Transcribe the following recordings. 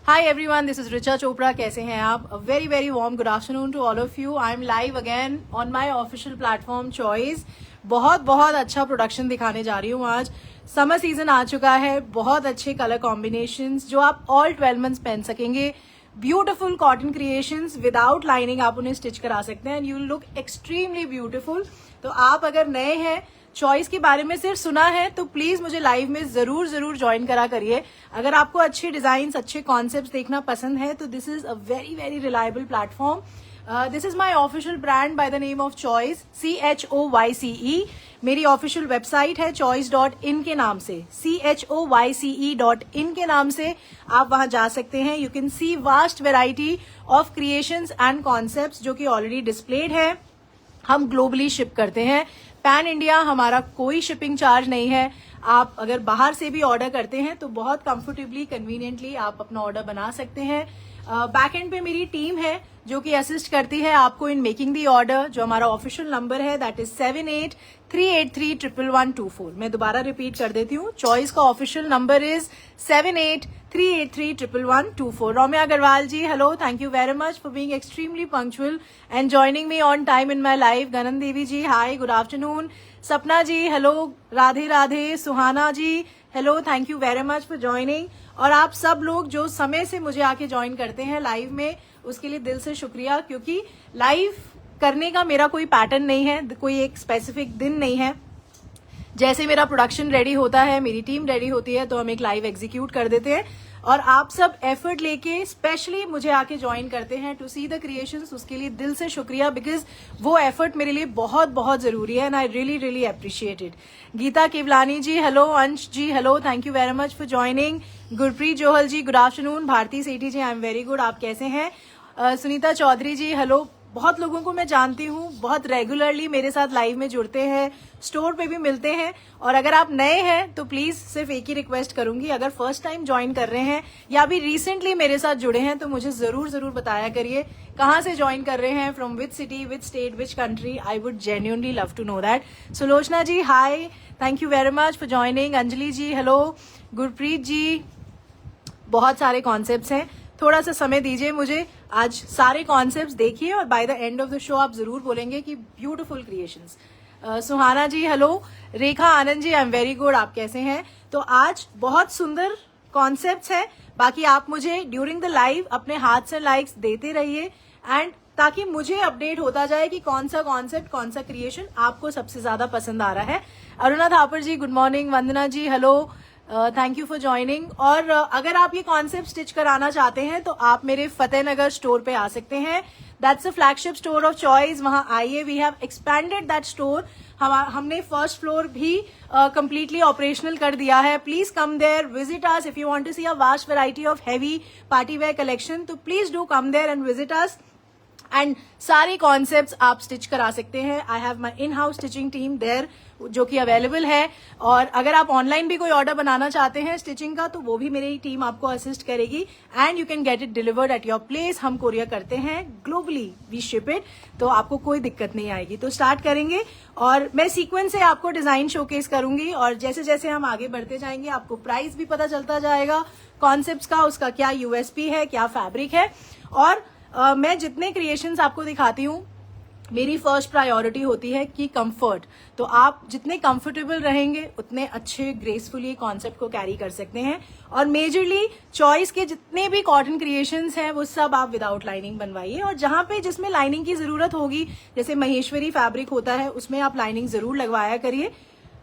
Hi everyone, this is Richa Chopra. कैसे हैं आप? A very very warm good afternoon to all of you. I'm live again on my official platform Choice. बहुत अच्छा production दिखाने जा रही हूँ आज. समर सीजन आ चुका है. बहुत अच्छे कलर कॉम्बिनेशंस जो आप ऑल 12 मंथ्स पहन सकेंगे. Beautiful cotton creations without lining आप उन्हें स्टिच करा सकते हैं and you look extremely beautiful. तो आप अगर नए हैं, चॉइस के बारे में सिर्फ सुना है, तो प्लीज मुझे लाइव में जरूर ज्वाइन करा करिए. अगर आपको अच्छे डिजाइन, अच्छे कॉन्सेप्ट्स देखना पसंद है तो this is a very very reliable platform. This is my official brand by the name of choice, CHOYCE. मेरी ऑफिशियल वेबसाइट है choice.in के नाम से, CHOYCE.in के नाम से. आप वहां जा सकते हैं. You can see vast variety of creations and concepts जो कि ऑलरेडी डिस्प्लेड है. हम ग्लोबली शिप करते हैं. पैन इंडिया हमारा कोई शिपिंग चार्ज नहीं है. आप अगर बाहर से भी ऑर्डर करते हैं तो बहुत कंफर्टेबली, कन्वीनियंटली आप अपना ऑर्डर बना सकते हैं. बैक एंड पे मेरी टीम है जो कि असिस्ट करती है आपको इन मेकिंग दी ऑर्डर. जो हमारा ऑफिशियल नंबर है दैट इज 7838311124. मैं दोबारा रिपीट कर देती हूँ. चॉइस का official number is 7838311124. Raumya Agarwal ji, hello, thank you very much for being extremely punctual and joining me on time in my life. Gagan Devi ji, hi, good afternoon. Sapna ji, hello. Radhe Radhe. Suhana ji, hello, thank you very much for joining. और आप सब लोग जो समय से मुझे आके join करते हैं लाइव में, उसके लिए दिल से शुक्रिया. क्योंकि लाइव करने का मेरा कोई पैटर्न नहीं है, कोई एक स्पेसिफिक दिन नहीं है. जैसे मेरा प्रोडक्शन रेडी होता है, मेरी टीम रेडी होती है, तो हम एक लाइव एग्जीक्यूट कर देते हैं. और आप सब एफर्ट लेके स्पेशली मुझे आके ज्वाइन करते हैं टू सी द क्रिएशंस. उसके लिए दिल से शुक्रिया, बिकॉज वो एफर्ट मेरे लिए बहुत जरूरी है and I really appreciate it. Geeta Kewalani ji, hello. Ansh ji, hello, thank you very much for joining. Gurpreet Johal ji, good afternoon. Bharti Sethi ji, I am very good. आप कैसे हैं? सुनीता चौधरी जी, हेलो. बहुत लोगों को मैं जानती हूँ, बहुत रेगुलरली मेरे साथ लाइव में जुड़ते हैं, स्टोर पे भी मिलते हैं. और अगर आप नए हैं तो प्लीज सिर्फ एक ही रिक्वेस्ट करूंगी, अगर फर्स्ट टाइम ज्वाइन कर रहे हैं या अभी रिसेंटली मेरे साथ जुड़े हैं तो मुझे जरूर बताया करिए कहाँ से ज्वाइन कर रहे हैं, from which city, which state, which country. I would genuinely love to know that. Sulochana ji, hi, thank you very much for joining. Anjali ji, hello. Gurpreet ji, बहुत सारे कॉन्सेप्ट्स हैं, थोड़ा सा समय दीजिए मुझे. आज सारे कॉन्सेप्ट्स देखिए और by the end of the show आप जरूर बोलेंगे कि beautiful creations. Suhana ji, hello. Rekha Anand ji, I am very good. आप कैसे हैं? तो आज बहुत सुंदर कॉन्सेप्ट्स हैं. बाकी आप मुझे ड्यूरिंग द लाइव अपने हाथ से लाइक्स देते रहिए एंड ताकि मुझे अपडेट होता जाए कि कौन सा कॉन्सेप्ट, कौन सा क्रिएशन आपको सबसे ज्यादा पसंद आ रहा है. Aruna Thapar ji, good morning. Vandana ji, hello, thank you for joining. और अगर आप ये कॉन्सेप्ट स्टिच कराना चाहते हैं तो आप मेरे फतेहनगर स्टोर पे आ सकते हैं. That's a flagship store of Choice. वहां आइए. We have expanded that store. हमने फर्स्ट फ्लोर भी कंप्लीटली ऑपरेशनल कर दिया है. Please come there, visit us. If you want to see a vast variety of heavy party wear collection तो please do come there and visit us. And सारे concepts आप stitch करा सकते हैं. I have my in house stitching team there जो कि available है. और अगर आप ऑनलाइन भी कोई ऑर्डर बनाना चाहते हैं स्टिचिंग का तो वो भी मेरी टीम आपको असिस्ट करेगी and you can get it delivered at your place. हम कोरियर करते हैं ग्लोबली, वी शिप इट, तो आपको कोई दिक्कत नहीं आएगी. तो स्टार्ट करेंगे और मैं सीक्वेंस से आपको डिजाइन शोकेस करूंगी और जैसे जैसे हम आगे बढ़ते जाएंगे आपको प्राइस भी पता चलता जाएगा कॉन्सेप्ट्स का, उसका क्या यूएसपी है, क्या फैब्रिक है. और मैं जितने क्रिएशंस आपको दिखाती हूँ मेरी फर्स्ट प्रायोरिटी होती है कि कंफर्ट. तो आप जितने कंफर्टेबल रहेंगे उतने अच्छे ग्रेसफुली कॉन्सेप्ट को कैरी कर सकते हैं. और मेजरली चॉइस के जितने भी कॉटन क्रिएशंस हैं वो सब आप विदाउट लाइनिंग बनवाइए. और जहां पे जिसमें लाइनिंग की जरूरत होगी, जैसे महेश्वरी फैब्रिक होता है, उसमें आप लाइनिंग जरूर लगवाया करिए.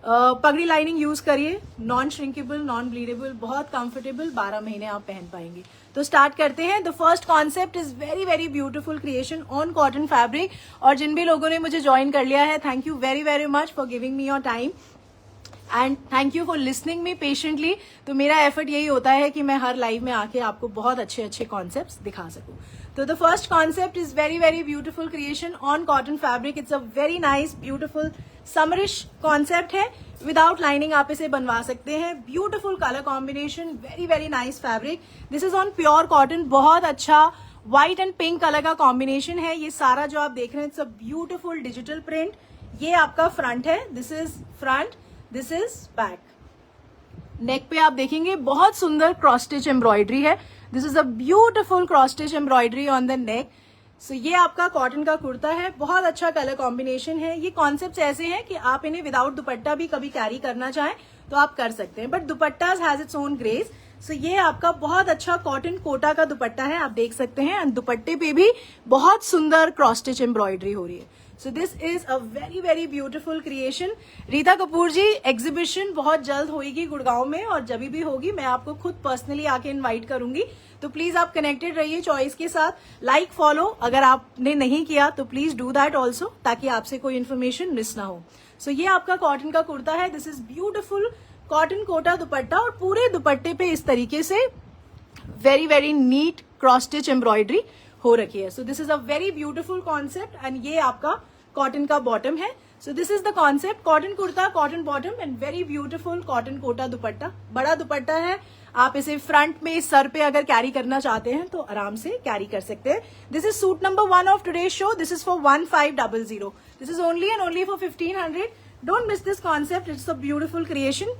पगड़ी लाइनिंग यूज करिए, नॉन श्रिंकेबल, नॉन ब्लीडेबल, बहुत कंफर्टेबल, 12 महीने आप पहन पाएंगे. तो स्टार्ट करते हैं. The first concept is very beautiful creation on cotton fabric. और जिन भी लोगों ने मुझे ज्वाइन कर लिया है, thank you very much for giving me your time and thank you for listening me patiently. तो मेरा एफर्ट यही होता है कि मैं हर लाइव में आके आपको बहुत अच्छे कॉन्सेप्ट्स दिखा सकूं. तो the first concept is very beautiful creation on cotton fabric. It's a very nice beautiful summerish concept है. विदाउट लाइनिंग आप इसे बनवा सकते हैं. Beautiful colour combination, very nice fabric. This is on pure cotton. बहुत अच्छा व्हाइट एंड पिंक कलर का combination है. ये सारा जो आप देख रहे हैं it's a beautiful digital print. ये आपका फ्रंट है. This is front, this is back. Neck पे आप देखेंगे बहुत सुंदर क्रॉस स्टिच एम्ब्रॉयडरी है. This is a beautiful cross stitch embroidery on the neck. So ये आपका कॉटन का कुर्ता है. बहुत अच्छा कलर कॉम्बिनेशन है. ये कॉन्सेप्ट ऐसे हैं कि आप इन्हें विदाउट दुपट्टा भी कभी कैरी करना चाहें तो आप कर सकते हैं, but dupattas has its own grace. So ये आपका बहुत अच्छा कॉटन कोटा का दुपट्टा है, आप देख सकते हैं. एंड दुपट्टे पे भी बहुत सुंदर क्रॉस स्टिच एम्ब्रॉयडरी हो रही है. So this is a very very beautiful creation. Rita Kapoor ji, exhibition बहुत जल्द होगी गुड़गांव में, और जब भी होगी मैं आपको खुद पर्सनली आके इनवाइट करूंगी. तो प्लीज आप कनेक्टेड रहिए चॉइस के साथ. लाइक फॉलो अगर आपने नहीं किया तो प्लीज डू दैट ऑल्सो, ताकि आपसे कोई इन्फॉर्मेशन मिस ना हो. सो ये आपका कॉटन का कुर्ता है. This is beautiful cotton Kota dupatta, और पूरे दुपट्टे पे इस तरीके से very very neat cross stitch embroidery हो रखी है. So this is a very beautiful concept. And ये आपका कॉटन का बॉटम है. So this is the concept. Cotton kurta, cotton bottom and very beautiful cotton Kota dupatta. बड़ा दुपट्टा है. आप इसे फ्रंट में सर पे अगर कैरी करना चाहते हैं तो आराम से कैरी कर सकते हैं. This is suit number 1 of today's show. This is for 1500. This is only and only for 1500. Don't miss this concept. It's a beautiful creation.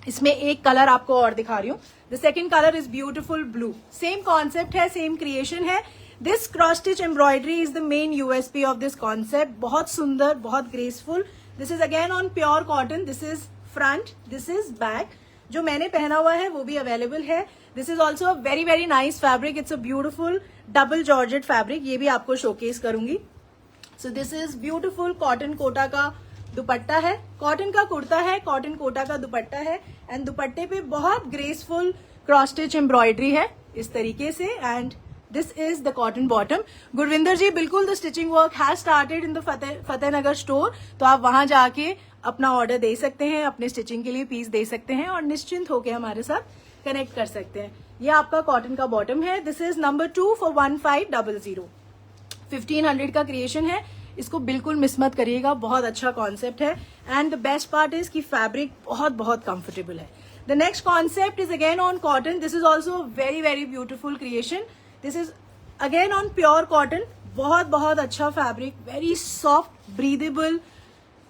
इसमें एक कलर आपको और दिखा रही हूँ. The second colour is beautiful blue. Same concept है, same creation है. This cross stitch embroidery is the main USP of this concept. बहुत सुंदर, बहुत graceful. This is again on pure cotton. This is front, this is back. जो मैंने पहना हुआ है वो भी अवेलेबल है. This is also a very very nice fabric. It's a beautiful double georgette fabric. ये भी आपको शोकेस करूंगी. So this is beautiful cotton Kota का दुपट्टा है. कॉटन का कुर्ता है, कॉटन कोटा का दुपट्टा है. एंड दुपट्टे पे बहुत ग्रेसफुल क्रॉस स्टिच एम्ब्रॉयडरी है इस तरीके से. And this is the cotton bottom. Gurvinder ji, बिल्कुल the stitching work has started in the Fatehnagar store. तो आप वहां जाके अपना ऑर्डर दे सकते हैं, अपने स्टिचिंग के लिए पीस दे सकते हैं और निश्चिंत होकर हमारे साथ कनेक्ट कर सकते हैं. ये आपका कॉटन का बॉटम है. This is number 2 for 1500. 1500 का क्रिएशन है. इसको बिल्कुल मिस मत करिएगा. बहुत अच्छा कॉन्सेप्ट है. And the best part is कि फैब्रिक बहुत बहुत कंफर्टेबल है. The next concept is again on cotton. This is also very very beautiful creation. This is again on pure cotton. बहुत बहुत अच्छा फैब्रिक, वेरी सॉफ्ट, ब्रीदेबल.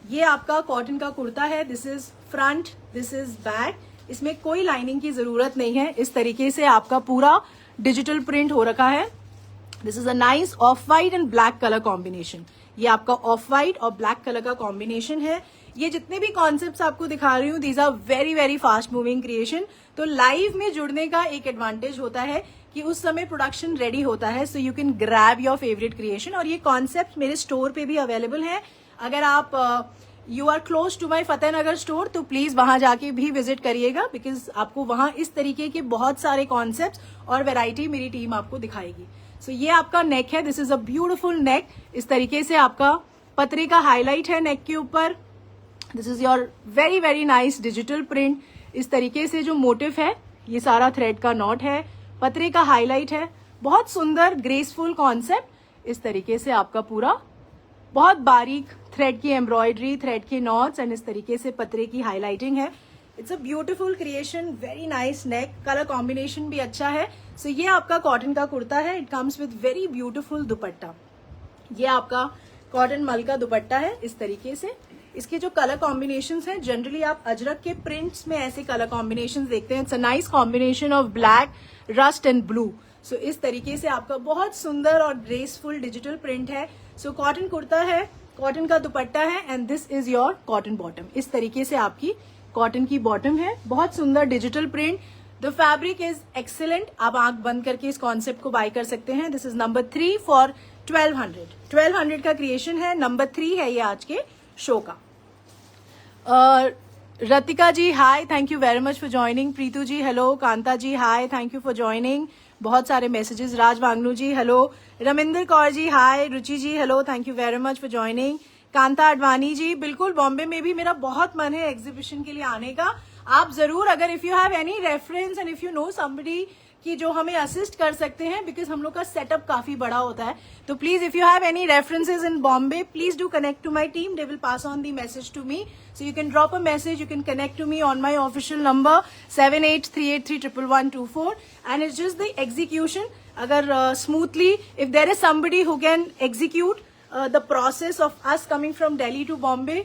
ये आपका cotton का कुर्ता है. This is front, this is back. इसमें कोई lining की जरूरत नहीं है. इस तरीके से आपका पूरा डिजिटल प्रिंट हो रखा है. This is a nice off white and black colour combination. ये आपका ऑफ व्हाइट और ब्लैक कलर का कॉम्बिनेशन है. ये जितने भी कॉन्सेप्ट्स आपको दिखा रही हूँ, these are very very fast moving creation. तो लाइव में जुड़ने का एक एडवांटेज होता है कि उस समय प्रोडक्शन रेडी होता है. So you can grab your favourite creation. और ये कॉन्सेप्ट मेरे स्टोर पे भी अवेलेबल है. अगर आप you are close to my Fatehnagar store तो प्लीज वहां जाके भी विजिट करिएगा, बिकॉज आपको वहां इस तरीके के बहुत सारे कॉन्सेप्ट्स और वेराइटी मेरी टीम आपको दिखाएगी. सो ये आपका नेक है. दिस इज अ ब्यूटीफुल नेक. इस तरीके से आपका पतरे का हाईलाइट है नेक के ऊपर. This is your very very nice digital print. इस तरीके से जो मोटिव है, ये सारा थ्रेड का नॉट है, पतरे का हाईलाइट है. बहुत सुंदर ग्रेसफुल कॉन्सेप्ट. इस तरीके से आपका पूरा बहुत बारीक थ्रेड की एम्ब्रॉयडरी, थ्रेड के नॉट्स एंड इस तरीके से पतरे की हाईलाइटिंग है. It's a beautiful creation, very nice neck. Colour combination भी अच्छा है. सो ये आपका कॉटन का कुर्ता है. It comes with very beautiful दुपट्टा. ये आपका कॉटन मल का दुपट्टा है. इस तरीके से इसके जो कलर कॉम्बिनेशंस हैं, जनरली आप अजरक के प्रिंट्स में ऐसे कलर कॉम्बिनेशंस देखते हैं. It's a nice combination of black, rust and blue. So इस तरीके से आपका बहुत सुंदर और ग्रेसफुल डिजिटल प्रिंट है. सो कॉटन कुर्ता है, कॉटन का दुपट्टा है and this is your cotton bottom. इस तरीके से आपकी कॉटन की बॉटम है. बहुत सुंदर digital print. The fabric is excellent. आप आंख बंद करके इस कॉन्सेप्ट को बाय कर सकते हैं. This is number 3 for 1200. 1200 का क्रिएशन है. नंबर 3 है ये आज के शो का. Ratika ji hi, thank you very much for joining. Preetu ji hello. Kanta ji hi, thank you for joining. बहुत सारे messages. Raj Wangnoo ji hello. Raminder Kaur ji hi. Ruchi ji hello, thank you very much for joining. Kanta Advani ji, बिल्कुल बॉम्बे में भी मेरा बहुत मन है एग्जीबिशन के लिए आने का. आप जरूर, अगर if you have any reference and if you know somebody कि जो हमें असिस्ट कर सकते हैं, बिकॉज हम लोग का सेटअप काफी बड़ा होता है, तो please if you have any references in Bombay, please do connect to my team. They will pass on the message to me. So you can drop a message, you can connect to me on my official number 7838311124 and it's just the execution. Agar smoothly, if there is somebody who can execute the process of us coming from Delhi to Bombay,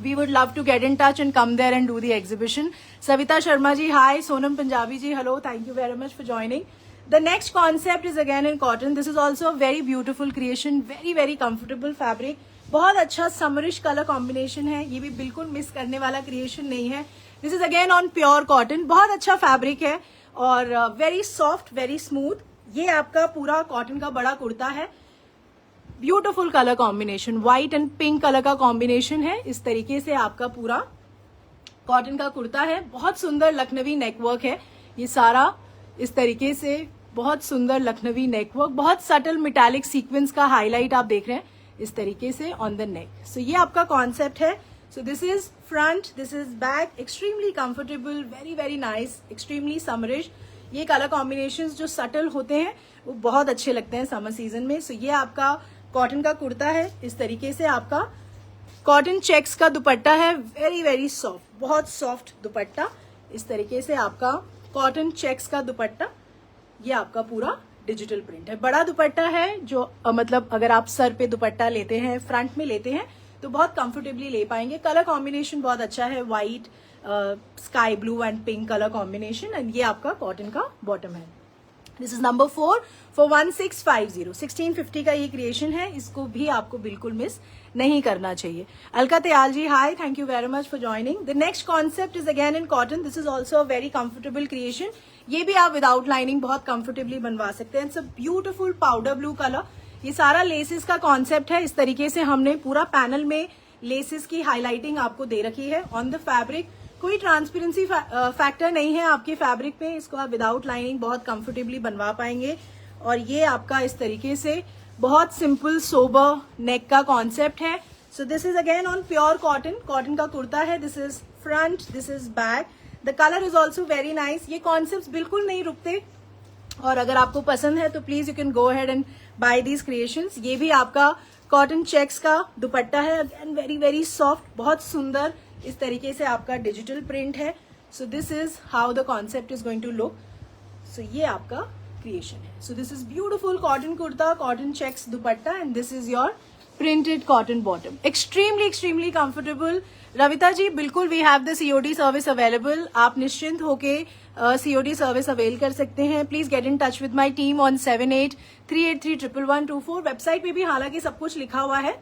we would love to get in touch and come there and do the exhibition. Savita Sharma ji, hi. Sonam Punjabi ji, hello. Thank you very much for joining. The next concept is again in cotton. This is also a very beautiful creation, very comfortable fabric. बहुत अच्छा summerish colour combination है, ये भी बिल्कुल miss करने वाला creation नहीं है. This is again on pure cotton. बहुत अच्छा फैब्रिक है और वेरी सॉफ्ट, वेरी स्मूथ. ये आपका पूरा कॉटन का बड़ा कुर्ता है. Beautiful colour combination, white and pink colour का कॉम्बिनेशन है. इस तरीके से आपका पूरा कॉटन का कुर्ता है. बहुत सुंदर लखनवी नेकवर्क है. ये सारा इस तरीके से बहुत सुंदर लखनवी नेकवर्क, बहुत सटल मेटालिक सीक्वेंस का हाईलाइट आप देख रहे हैं इस तरीके से ऑन द नेक. सो ये आपका कॉन्सेप्ट है. So this is front, this is back. Extremely comfortable, very nice, extremely summerish. ये कलर कॉम्बिनेशंस जो सटल होते हैं वो बहुत अच्छे लगते हैं समर सीजन में. सो ये आपका कॉटन का कुर्ता है. इस तरीके से आपका कॉटन चेक्स का दुपट्टा है. वेरी सॉफ्ट, बहुत सॉफ्ट दुपट्टा. इस तरीके से आपका कॉटन चेक्स का दुपट्टा. ये आपका पूरा डिजिटल प्रिंट है. बड़ा दुपट्टा है जो मतलब अगर आप सर पे दुपट्टा लेते हैं, फ्रंट में लेते हैं तो बहुत कंफर्टेबली ले पाएंगे. कलर कॉम्बिनेशन बहुत अच्छा है. White, sky blue and pink colour combination. And ये आपका कॉटन का बॉटम है. This is number 4 for 1650. 1650 का ये क्रिएशन है. इसको भी आपको बिल्कुल मिस नहीं करना चाहिए. Alka Tyal ji, hi. Thank you very much for joining. The next concept is again in cotton. This is also a very comfortable creation. ये भी आप विदाउट लाइनिंग बहुत कंफर्टेबली बनवा सकते हैं. It's a beautiful powder blue colour. ये सारा लेसेस का कॉन्सेप्ट है. इस तरीके से हमने पूरा पैनल में लेसेस की हाईलाइटिंग आपको दे रखी है ऑन द फैब्रिक. कोई ट्रांसपेरेंसी फैक्टर नहीं है आपके फैब्रिक पे. इसको आप विदाउट लाइनिंग बहुत कंफर्टेबली बनवा पाएंगे. और ये आपका इस तरीके से बहुत सिंपल सोबर नेक का कॉन्सेप्ट है. So this is again on pure cotton. Cotton का कुर्ता है. This is front, this is back. The colour is also very nice. ये कॉन्सेप्ट बिल्कुल नहीं रुकते और अगर आपको पसंद है तो please you can go ahead and buy these creations. ये भी आपका कॉटन चेक्स का दुपट्टा है. अगेन वेरी सॉफ्ट, बहुत सुंदर. इस तरीके से आपका डिजिटल प्रिंट है. So this is how the concept is going to look. So ये आपका क्रिएशन है. So this is beautiful cotton kurta, cotton checks dupatta and this is your printed cotton bottom. Extremely comfortable. Ravita ji, बिल्कुल we have the COD service available. आप निश्चिंत होके COD service avail कर सकते हैं. Please get in touch with my team on 7838311124. Website पे भी हालांकि सब कुछ लिखा हुआ है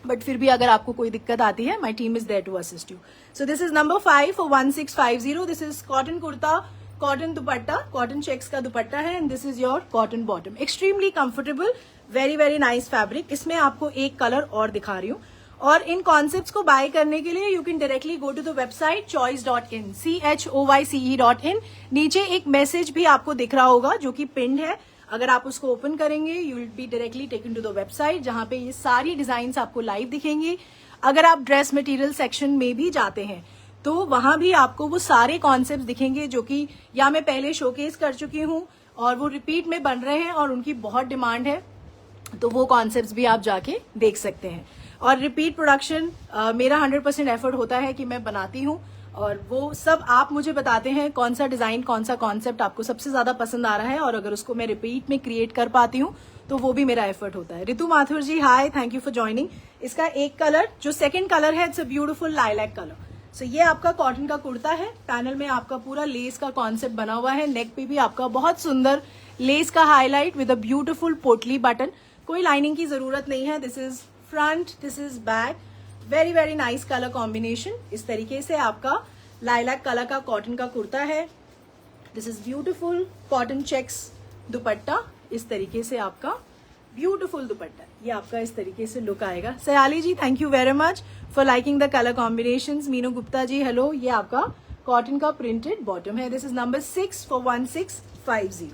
बट फिर भी अगर आपको कोई दिक्कत आती है, my team is there to assist you. So this is number 5 for 1650. This is cotton kurta, cotton dupatta, cotton checks का दुपट्टा है and this is your cotton bottom. Extremely comfortable, very nice fabric. इसमें आपको एक कलर और दिखा रही हूँ. और इन कॉन्सेप्ट्स को बाय करने के लिए you can directly go to the website choice.in, choice.in. नीचे एक मैसेज भी आपको दिख रहा होगा जो कि पिन्ड है. अगर आप उसको ओपन करेंगे you will be directly taken to the website जहां पे ये सारी डिजाइन आपको लाइव दिखेंगी. अगर आप ड्रेस मटेरियल सेक्शन में भी जाते हैं तो वहां भी आपको वो सारे कॉन्सेप्ट दिखेंगे जो कि या मैं पहले शोकेस कर चुकी हूँ और वो रिपीट में बन रहे हैं और उनकी बहुत डिमांड है. तो वो कॉन्सेप्ट भी आप जाके देख सकते हैं. और रिपीट प्रोडक्शन मेरा 100% एफर्ट होता है कि मैं बनाती हूँ और वो सब आप मुझे बताते हैं कौन सा डिजाइन, कौन सा कॉन्सेप्ट आपको सबसे ज्यादा पसंद आ रहा है और अगर उसको मैं रिपीट में क्रिएट कर पाती हूँ तो वो भी मेरा एफर्ट होता है. Ritu Mathur ji, hi. Thank you for joining. इसका एक कलर जो सेकंड कलर है, it's a beautiful lilac colour. So ये आपका कॉटन का कुर्ता है. पैनल में आपका पूरा लेस का कॉन्सेप्ट बना हुआ है. नेक पे भी आपका बहुत सुंदर लेस का हाईलाइट विद अ ब्यूटीफुल पोटली बटन. कोई लाइनिंग की जरूरत नहीं है. This is front, this is back. Very nice colour combination. इस तरीके से आपका लाइलैक कलर का कॉटन का कुर्ता है. This is beautiful cotton checks dupatta. इस तरीके से आपका ब्यूटीफुल दुपट्टा. ये आपका इस तरीके से लुक आएगा. Sayali ji, thank you very much for liking the colour combinations. Meenu Gupta ji, hello. ये आपका कॉटन का प्रिंटेड बॉटम है. This is number 6 for 1650.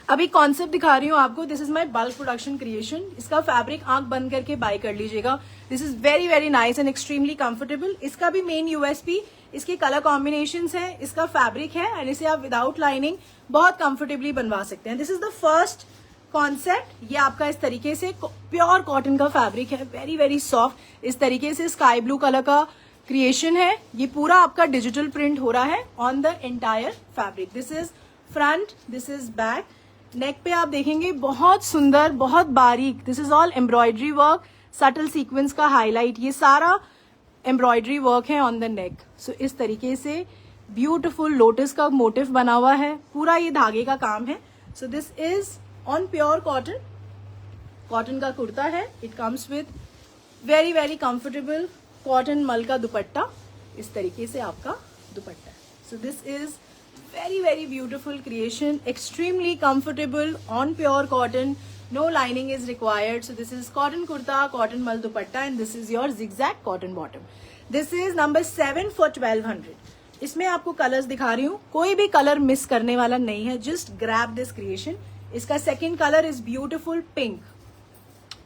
अभी कॉन्सेप्ट दिखा रही हूँ आपको. This is my bulk production creation. इसका फैब्रिक आंख बंद करके बाय कर लीजिएगा. This is very nice and extremely comfortable. इसका भी मेन यूएसपी इसके कलर कॉम्बिनेशंस है, इसका फैब्रिक है एंड इसे आप विदाउट लाइनिंग बहुत कंफर्टेबली बनवा सकते हैं. This is the first concept. ये आपका इस तरीके से प्योर कॉटन का फैब्रिक है. Very soft. इस तरीके से स्काई ब्लू कलर का क्रिएशन है. ये पूरा आपका डिजिटल प्रिंट हो रहा है on the entire fabric. This is front, this is back. Neck पे आप देखेंगे बहुत सुंदर, बहुत बारीक. This is all embroidery work. Subtle sequence का हाईलाइट, ये सारा एम्ब्रॉयडरी वर्क है ऑन द नेक। सो इस तरीके से ब्यूटिफुल लोटस का मोटिव बना हुआ है, पूरा ये धागे का काम है। So this is on pure cotton, cotton का कुर्ता है। It comes with very very comfortable cotton मल का दुपट्टा, इस तरीके से आपका दुपट्टा है। So this is very very beautiful creation, extremely comfortable on pure cotton, no lining is required. So this is cotton kurta, cotton mal dupatta, and this is your zigzag cotton bottom. This is number 7 for 1200. इसमें आपको colours दिखा रही हूँ, कोई भी colour miss करने वाला नहीं है, जस्ट ग्रैब दिस क्रिएशन। इसका second colour is beautiful pink,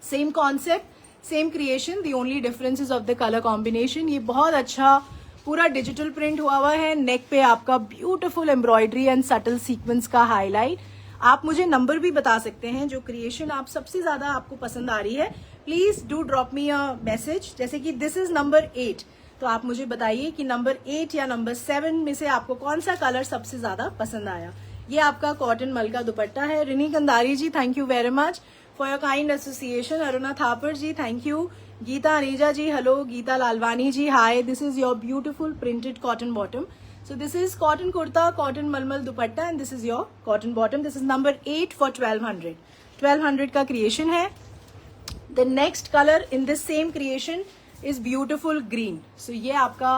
same concept same creation, the only difference is of the colour combination. ये बहुत अच्छा पूरा डिजिटल प्रिंट हुआ है, नेक पे आपका beautiful embroidery and subtle sequence का हाईलाइट। आप मुझे नंबर भी बता सकते हैं, जो क्रिएशन आप सबसे ज्यादा आपको पसंद आ रही है, please do drop me a message. जैसे कि दिस इज नंबर 8, तो आप मुझे बताइए कि नंबर 8 या नंबर 7 में से आपको कौन सा कलर सबसे ज्यादा पसंद आया। ये आपका कॉटन मल का दुपट्टा है। Rini Kandari ji, thank you very much for your kind association. Aruna Thapar ji, thank you. Geeta Aneja ji, hello. Geeta Lalwani ji, hi. This is your beautiful printed cotton bottom. So this is cotton kurta, cotton malmal dupatta, and this is your cotton bottom. This is number 8 for 1200. 1200 का creation है. The next color in this same creation is beautiful green. So ये आपका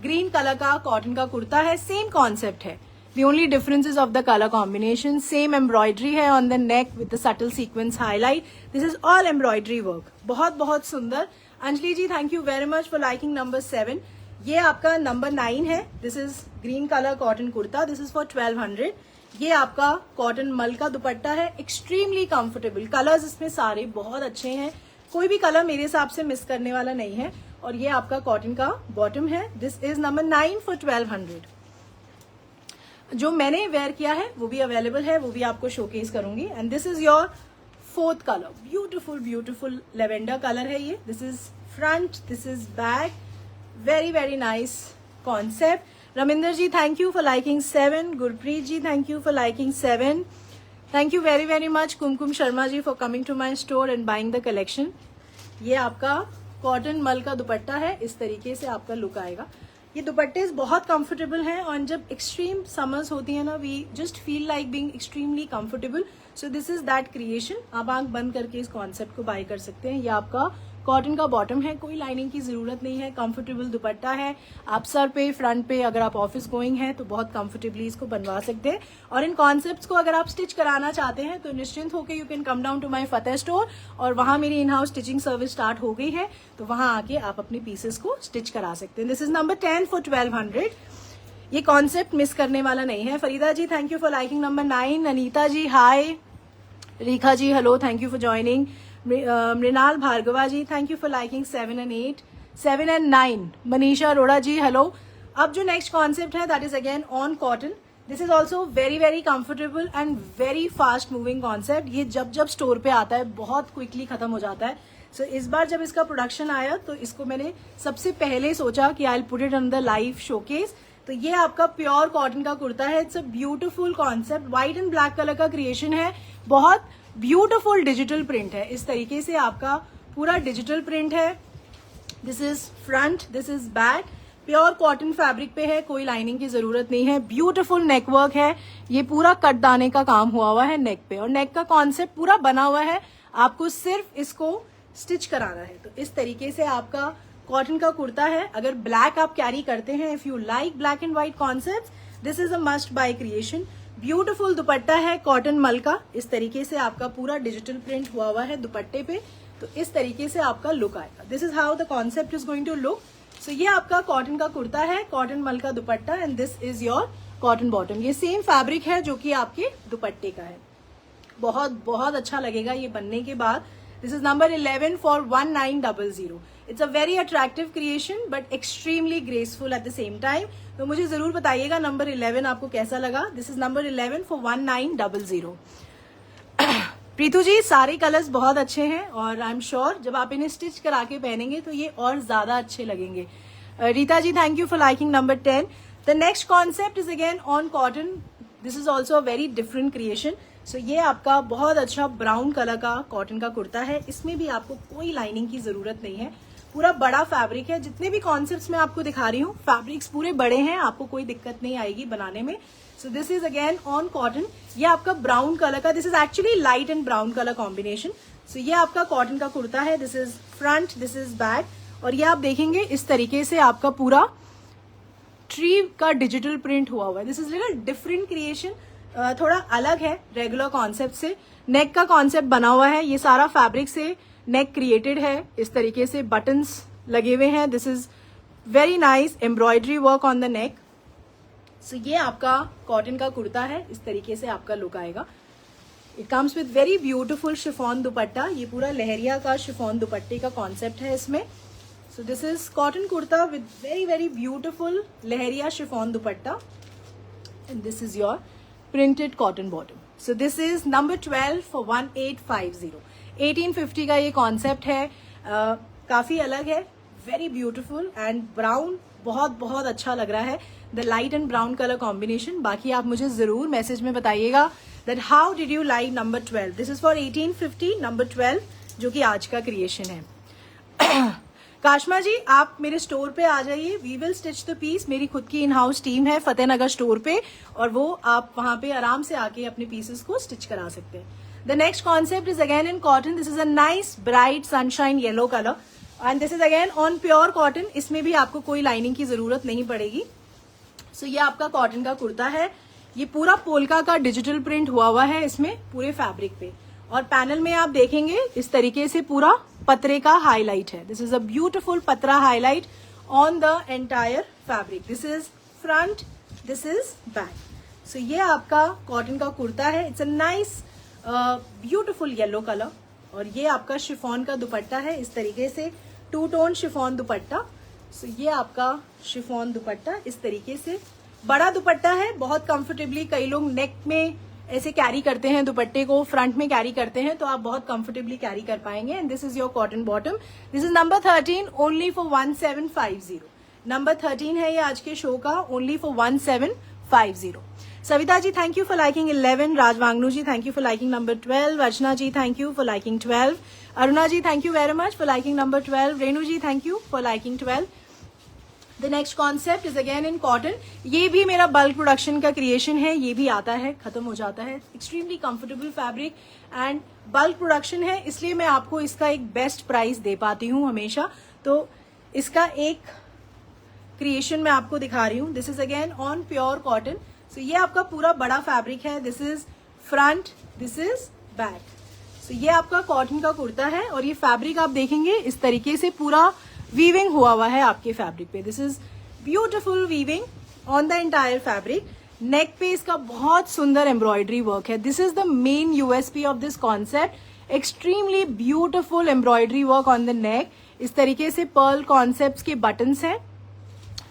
green color का cotton का कुर्ता है, same concept है. The only difference is of the color combination. Same embroidery है on the neck with the subtle sequence highlight. This is all embroidery work. बहुत बहुत सुंदर. अंजलि जी, thank you very much for liking number 7. ये आपका number 9 है। This is green colour cotton kurta, this is for 1200। ये आपका cotton मल का दुपट्टा है, एक्सट्रीमली कंफर्टेबल। कलर्स इसमें सारे बहुत अच्छे हैं, कोई भी कलर मेरे हिसाब से मिस करने वाला नहीं है। और ये आपका कॉटन का बॉटम है। This is number 9 for 1200। जो मैंने वेयर किया है वो भी अवेलेबल है, वो भी आपको शोकेस करूंगी। And this is your 4th colour, beautiful beautiful lavender colour है ये। This is front, this is back, very very nice concept. Raminder ji, thank you for liking 7. Gurpreet ji, thank you for liking 7. Thank you very very much Kumkum Sharma ji for coming to my store and buying the collection. ये आपका cotton मल का दुपट्टा है, इस तरीके से आपका look आएगा। ये दुपट्टे बहुत कंफर्टेबल हैं, और जब एक्सट्रीम समर्स होती है ना, we just feel like being extremely comfortable. So this is that creation. आप आंख बंद करके इस कॉन्सेप्ट को बाय कर सकते हैं। ये आपका कॉटन का बॉटम है, कोई लाइनिंग की जरूरत नहीं है, कंफर्टेबल दुपट्टा है। आप सर पे, फ्रंट पे, अगर आप ऑफिस गोइंग हैं तो बहुत कंफर्टेबली इसको बनवा सकते हैं। और इन कॉन्सेप्ट्स को अगर आप स्टिच कराना चाहते हैं तो निश्चिंत होकर you can come down to my Fateh store, और वहां मेरी in house stitching service start हो गई है, तो वहां आके आप अपने पीसेस को स्टिच करा सकते हैं। This is number 10 for 1200। ये कॉन्सेप्ट मिस करने वाला नहीं है। Farida ji, thank you for liking number 9। Anita ji, hi. Rekha ji, hello, thank you for joining. Mrinal Bhargava ji, thank you for liking 7 and 8, 7 and 9। Manisha Arora ji, hello. अब जो नेक्स्ट कॉन्सेप्ट है that is again on cotton. This is also very very comfortable and very fast moving concept. ये जब जब store पे आता है बहुत क्विकली खत्म हो जाता है। सो इस बार जब इसका प्रोडक्शन आया तो इसको मैंने सबसे पहले सोचा कि I will put it on the live showcase. तो ये आपका प्योर कॉटन का कुर्ता है। It's a beautiful concept, white and black colour का क्रिएशन है, बहुत ब्यूटीफुल डिजिटल प्रिंट है। इस तरीके से आपका पूरा डिजिटल प्रिंट है। This is front, this is back, pure cotton fabric पे है, कोई लाइनिंग की जरूरत नहीं है। ब्यूटीफुल नेक वर्क है, ये पूरा कट दाने का काम हुआ है नेक पे, और नेक का कॉन्सेप्ट पूरा बना हुआ है, आपको सिर्फ इसको स्टिच कराना है। तो इस तरीके से आपका कॉटन का कुर्ता है। अगर ब्लैक आप कैरी करते हैं, if you like black and white concept, this is a must buy creation. Beautiful dupatta है कॉटन मल का, इस तरीके से आपका पूरा डिजिटल प्रिंट हुआ है दुपट्टे पे, तो इस तरीके से आपका लुक आएगा। This is how the concept is going to look. So ये आपका कॉटन का कुर्ता है, कॉटन मल का dupatta, and this is your cotton bottom. ये सेम फैब्रिक है जो कि आपके दुपट्टे का है। बहुत बहुत अच्छा लगेगा ये बनने के बाद। This is number 11 for 1900। It's a very attractive creation but extremely graceful at the same time. तो मुझे जरूर बताइएगा नंबर 11 आपको कैसा लगा। This is number 11 for 1900। Preetu ji, सारे कलर्स बहुत अच्छे हैं, और आई एम श्योर जब आप इन्हें स्टिच करा के पहनेंगे तो ये और ज्यादा अच्छे लगेंगे। Rita ji, thank you for liking number 10। The next concept is again on cotton. This is also a very different creation. So ये आपका बहुत अच्छा ब्राउन कलर का कॉटन का कुर्ता है. इसमें भी आपको कोई लाइनिंग की जरूरत नहीं है. पूरा बड़ा फैब्रिक है. जितने भी कॉन्सेप्ट्स मैं आपको दिखा रही हूँ फैब्रिक्स पूरे बड़े हैं, आपको कोई दिक्कत नहीं आएगी बनाने में. So this is again on cotton. ये आपका ब्राउन कलर का, this is actually light and brown colour combination. So ये आपका कॉटन का कुर्ता है. This is front, this is back. और ये आप देखेंगे इस तरीके से आपका पूरा ट्री का डिजिटल प्रिंट हुआ हुआ है. This is little different creation, थोड़ा अलग है रेगुलर कॉन्सेप्ट से. नेक का कॉन्सेप्ट बना हुआ है. ये सारा फैब्रिक से नेक क्रिएटेड है. इस तरीके से बटन्स लगे हुए हैं. This is very nice embroidery work on the neck. So ये आपका कॉटन का कुर्ता है. इस तरीके से आपका लुक आएगा. It comes with very beautiful chiffon दुपट्टा. ये पूरा लहरिया का शिफॉन दुपट्टे का कॉन्सेप्ट है इसमें. So this is cotton kurta with very very beautiful leheriya chiffon dupatta. And this is your printed cotton bottom. So this is number 12 for 1850. 1850 का ये कॉन्सेप्ट है. काफी अलग है, वेरी ब्यूटिफुल एंड ब्राउन बहुत बहुत अच्छा लग रहा है. The light and brown colour combination. बाकी आप मुझे जरूर मैसेज में बताइएगा that how did you like number 12. This is for 1850 number 12 जो कि आज का क्रिएशन है. काशमा जी आप मेरे स्टोर पे आ जाइए. We will stitch the piece. मेरी खुद की इन हाउस टीम है फतेहनगर स्टोर पे और वो आप वहां पे आराम से आके अपने पीसेस को स्टिच करा सकते हैं. The next concept is again in cotton. This is a nice bright sunshine yellow color and this is again on pure cotton. इसमें भी आपको कोई लाइनिंग की जरूरत नहीं पड़ेगी. So ये आपका कॉटन का कुर्ता है. ये पूरा पोल्का का डिजिटल प्रिंट हुआ है इसमें पूरे फैब्रिक पे. और पैनल में आप देखेंगे इस तरीके से पूरा पतरे का हाईलाइट है. दिस इज अ ब्यूटिफुल पतरा highlight on the entire fabric. This is front, this is back. So ये आपका कॉटन का कुर्ता है. It's a nice beautiful yellow colour. और ये आपका शिफॉन का दुपट्टा है. इस तरीके से 2 टोन शिफॉन दुपट्टा. सो ये आपका शिफॉन दुपट्टा इस तरीके से बड़ा दुपट्टा है. बहुत कंफर्टेबली कई लोग नेक में ऐसे कैरी करते हैं दुपट्टे को, फ्रंट में कैरी करते हैं, तो आप बहुत कंफर्टेबली कैरी कर पाएंगे. And this is your cotton bottom. This is number 13 only for 1750. Number 13 है ये आज के शो का, only for 1750. Savita ji thank you for liking 11. Raj Wangnoo ji thank you for liking number 12. Archana ji thank you for liking 12. Aruna ji thank you very much for liking number 12. Renu ji thank you for liking 12. The next concept is again in cotton. ये भी मेरा bulk production का creation है. ये भी आता है, खत्म हो जाता है. Extremely comfortable fabric and bulk production है, इसलिए मैं आपको इसका एक बेस्ट प्राइस दे पाती हूँ हमेशा. तो इसका एक क्रिएशन मैं आपको दिखा रही हूँ. This is again on pure cotton. So ये आपका पूरा बड़ा फैब्रिक है. This is front, this is back. So ये आपका कॉटन का कुर्ता है और ये फैब्रिक आप देखेंगे इस तरीके से पूरा वीविंग हुआ है आपके फैब्रिक पे. This is beautiful weaving on the entire fabric. Neck पे इसका बहुत सुंदर एम्ब्रॉयडरी वर्क है. This is the main USP of this concept. Extremely beautiful embroidery work on the neck. इस तरीके से पर्ल कॉन्सेप्ट के बटन्स हैं.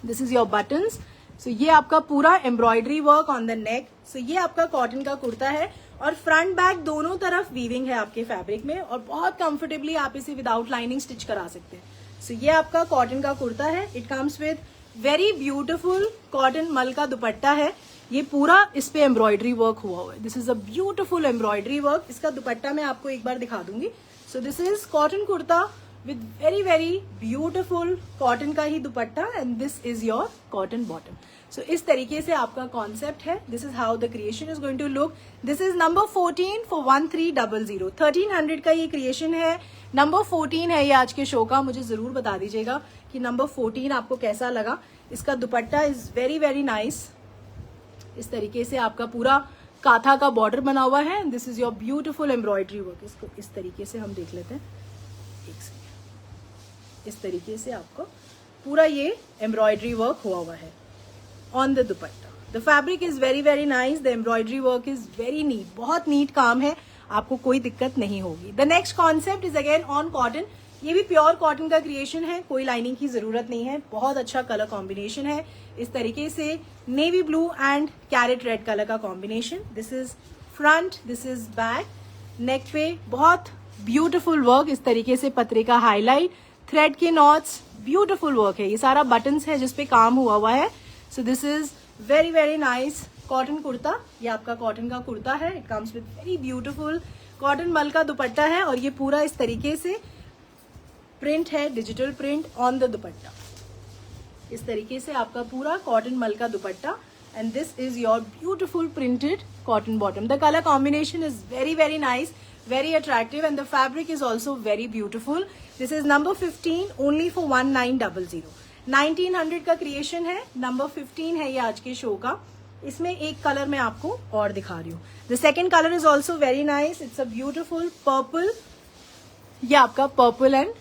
This is your buttons. So ये आपका पूरा embroidery work on the neck. So ये आपका कॉटन का कुर्ता है और फ्रंट बैक दोनों तरफ वीविंग है आपके फैब्रिक में और बहुत कंफर्टेबली आप इसे विदाउट लाइनिंग स्टिच करा सकते हैं. सो ये आपका कॉटन का कुर्ता है. It comes with very beautiful cotton मल का दुपट्टा है. ये पूरा इस पे एम्ब्रॉयडरी वर्क हुआ है. This is a beautiful embroidery work. इसका दुपट्टा मैं आपको एक बार दिखा दूंगी. So this is cotton kurta with very very beautiful cotton का ही dupatta and this is your cotton bottom. So इस तरीके से आपका कॉन्सेप्ट है. This is how the creation is going to look. This is number 14 for 1300. 1300 का ये क्रिएशन है. नंबर 14 है ये आज के शो का. मुझे जरूर बता दीजिएगा कि नंबर 14 आपको कैसा लगा. इसका दुपट्टा इज वेरी वेरी नाइस. इस तरीके से आपका पूरा काथा का बॉर्डर बना हुआ है. This is your beautiful embroidery work. इसको इस तरीके से हम देख लेते हैं. एक सेकेंड. इस तरीके से आपको पूरा ये एम्ब्रॉयडरी वर्क हुआ है on the dupatta. The fabric is very very nice. The embroidery work is very neat. बहुत नीट काम है, आपको कोई दिक्कत नहीं होगी. The next concept is again on cotton. ये भी प्योर कॉटन का क्रिएशन है. कोई लाइनिंग की जरूरत नहीं है. बहुत अच्छा कलर कॉम्बिनेशन है. इस तरीके से navy blue and carrot red colour का combination. This is front, this is back. Neck पे बहुत ब्यूटिफुल वर्क. इस तरीके से पतरे का हाईलाइट, थ्रेड के नॉट्स, ब्यूटिफुल वर्क है. ये सारा बटन्स है जिसपे काम हुआ है. So this is very very nice cotton kurta, ये आपका कॉटन का कुर्ता है। It comes with very beautiful cotton मल का दुपट्टा है और ये पूरा इस तरीके से प्रिंट है, digital print on the dupatta. इस तरीके से आपका पूरा कॉटन मल का dupatta and this is your beautiful printed cotton bottom. The colour combination is very very nice, very attractive and the fabric is also very beautiful. This is number 15 only for 1900. 1900 का creation है, number 15 है ये आज के show का। इसमें एक colour मैं आपको और दिखा रही हूँ। The second colour is also very nice, it's a beautiful purple. ये आपका purple and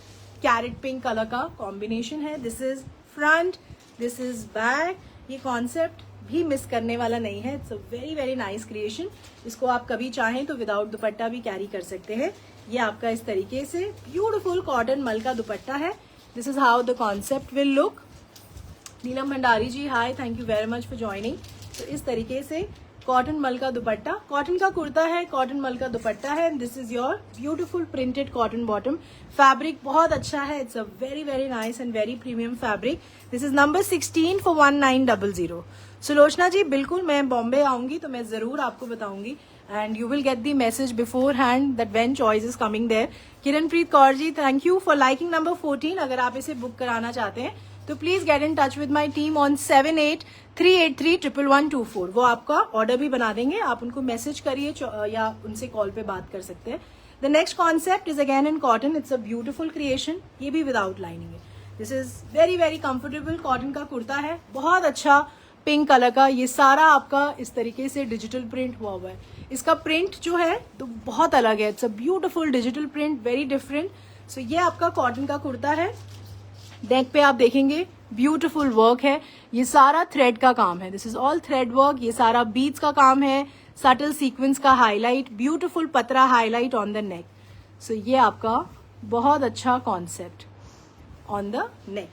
carrot pink colour का कॉम्बिनेशन है। This is front, this is back. ये कॉन्सेप्ट भी मिस करने वाला नहीं है। It's a very very nice creation. इसको आप कभी चाहें तो विदाउट दुपट्टा भी कैरी कर सकते हैं। ये आपका इस तरीके से ब्यूटीफुल कॉटन मल का दुपट्टा है। This is how the concept will look. Neelam Bhandari ji hi, thank you very much for joining. तो इस तरीके से कॉटन मल का दुपट्टा, कॉटन का कुर्ता है, कॉटन मल का दुपट्टा है and this is your beautiful printed cotton bottom. Fabric बहुत अच्छा है, it's a very very nice and very premium fabric. This is number 16 for 1900। Sulochana ji बिल्कुल, मैं बॉम्बे आऊंगी तो मैं जरूर आपको बताऊंगी and you will get the message beforehand that when choice is coming there. Kiranpreet Kaur ji thank you for liking number 14। अगर आप इसे बुक कराना चाहते हैं तो please get in touch with my team on 7838311124। वो आपका ऑर्डर भी बना देंगे, आप उनको मैसेज करिए या उनसे कॉल पे बात कर सकते हैं। The next concept is again in cotton, it's a beautiful creation. ये भी विदाउट लाइनिंग है। This is very very comfortable cotton का कुर्ता है, बहुत अच्छा पिंक कलर का। ये सारा आपका इस तरीके से डिजिटल प्रिंट हुआ हुआ है। इसका प्रिंट जो है तो बहुत अलग है, it's a beautiful digital print, very different. So ये आपका कॉटन का कुर्ता है। नेक पे आप देखेंगे ब्यूटीफुल वर्क है, ये सारा थ्रेड का काम है। This is all thread work. ये सारा बीड्स का काम है, सटल सीक्वेंस का हाईलाइट, ब्यूटीफुल पतरा highlight on the neck. So ये आपका बहुत अच्छा कॉन्सेप्ट ऑन द नेक।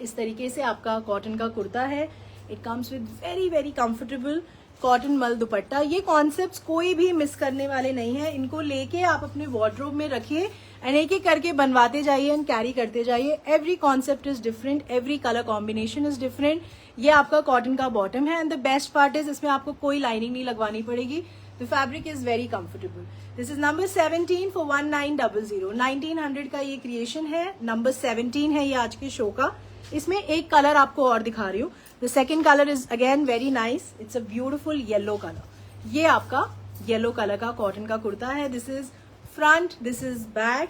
इस तरीके से आपका कॉटन का कुर्ता है। It comes with very very comfortable cotton मल दुपट्टा। ये कॉन्सेप्ट्स कोई भी मिस करने वाले नहीं है। इनको लेके आप अपने वार्डरोब में रखिए एंड एक एक करके बनवाते जाइए एंड कैरी करते जाइए। Every concept is different, every colour combination is different. ये आपका कॉटन का बॉटम है and the best part is इसमें आपको कोई लाइनिंग नहीं लगवानी पड़ेगी। The fabric is very comfortable. This is number 17 for 1900। 1900 का ये क्रिएशन है, नंबर 17 है ये आज के शो का। इसमें एक कलर आपको और दिखा रही हूँ। The second colour is again very nice, it's a beautiful yellow colour. ये आपका येलो कलर का कॉटन का कुर्ता है। This is front, this is back.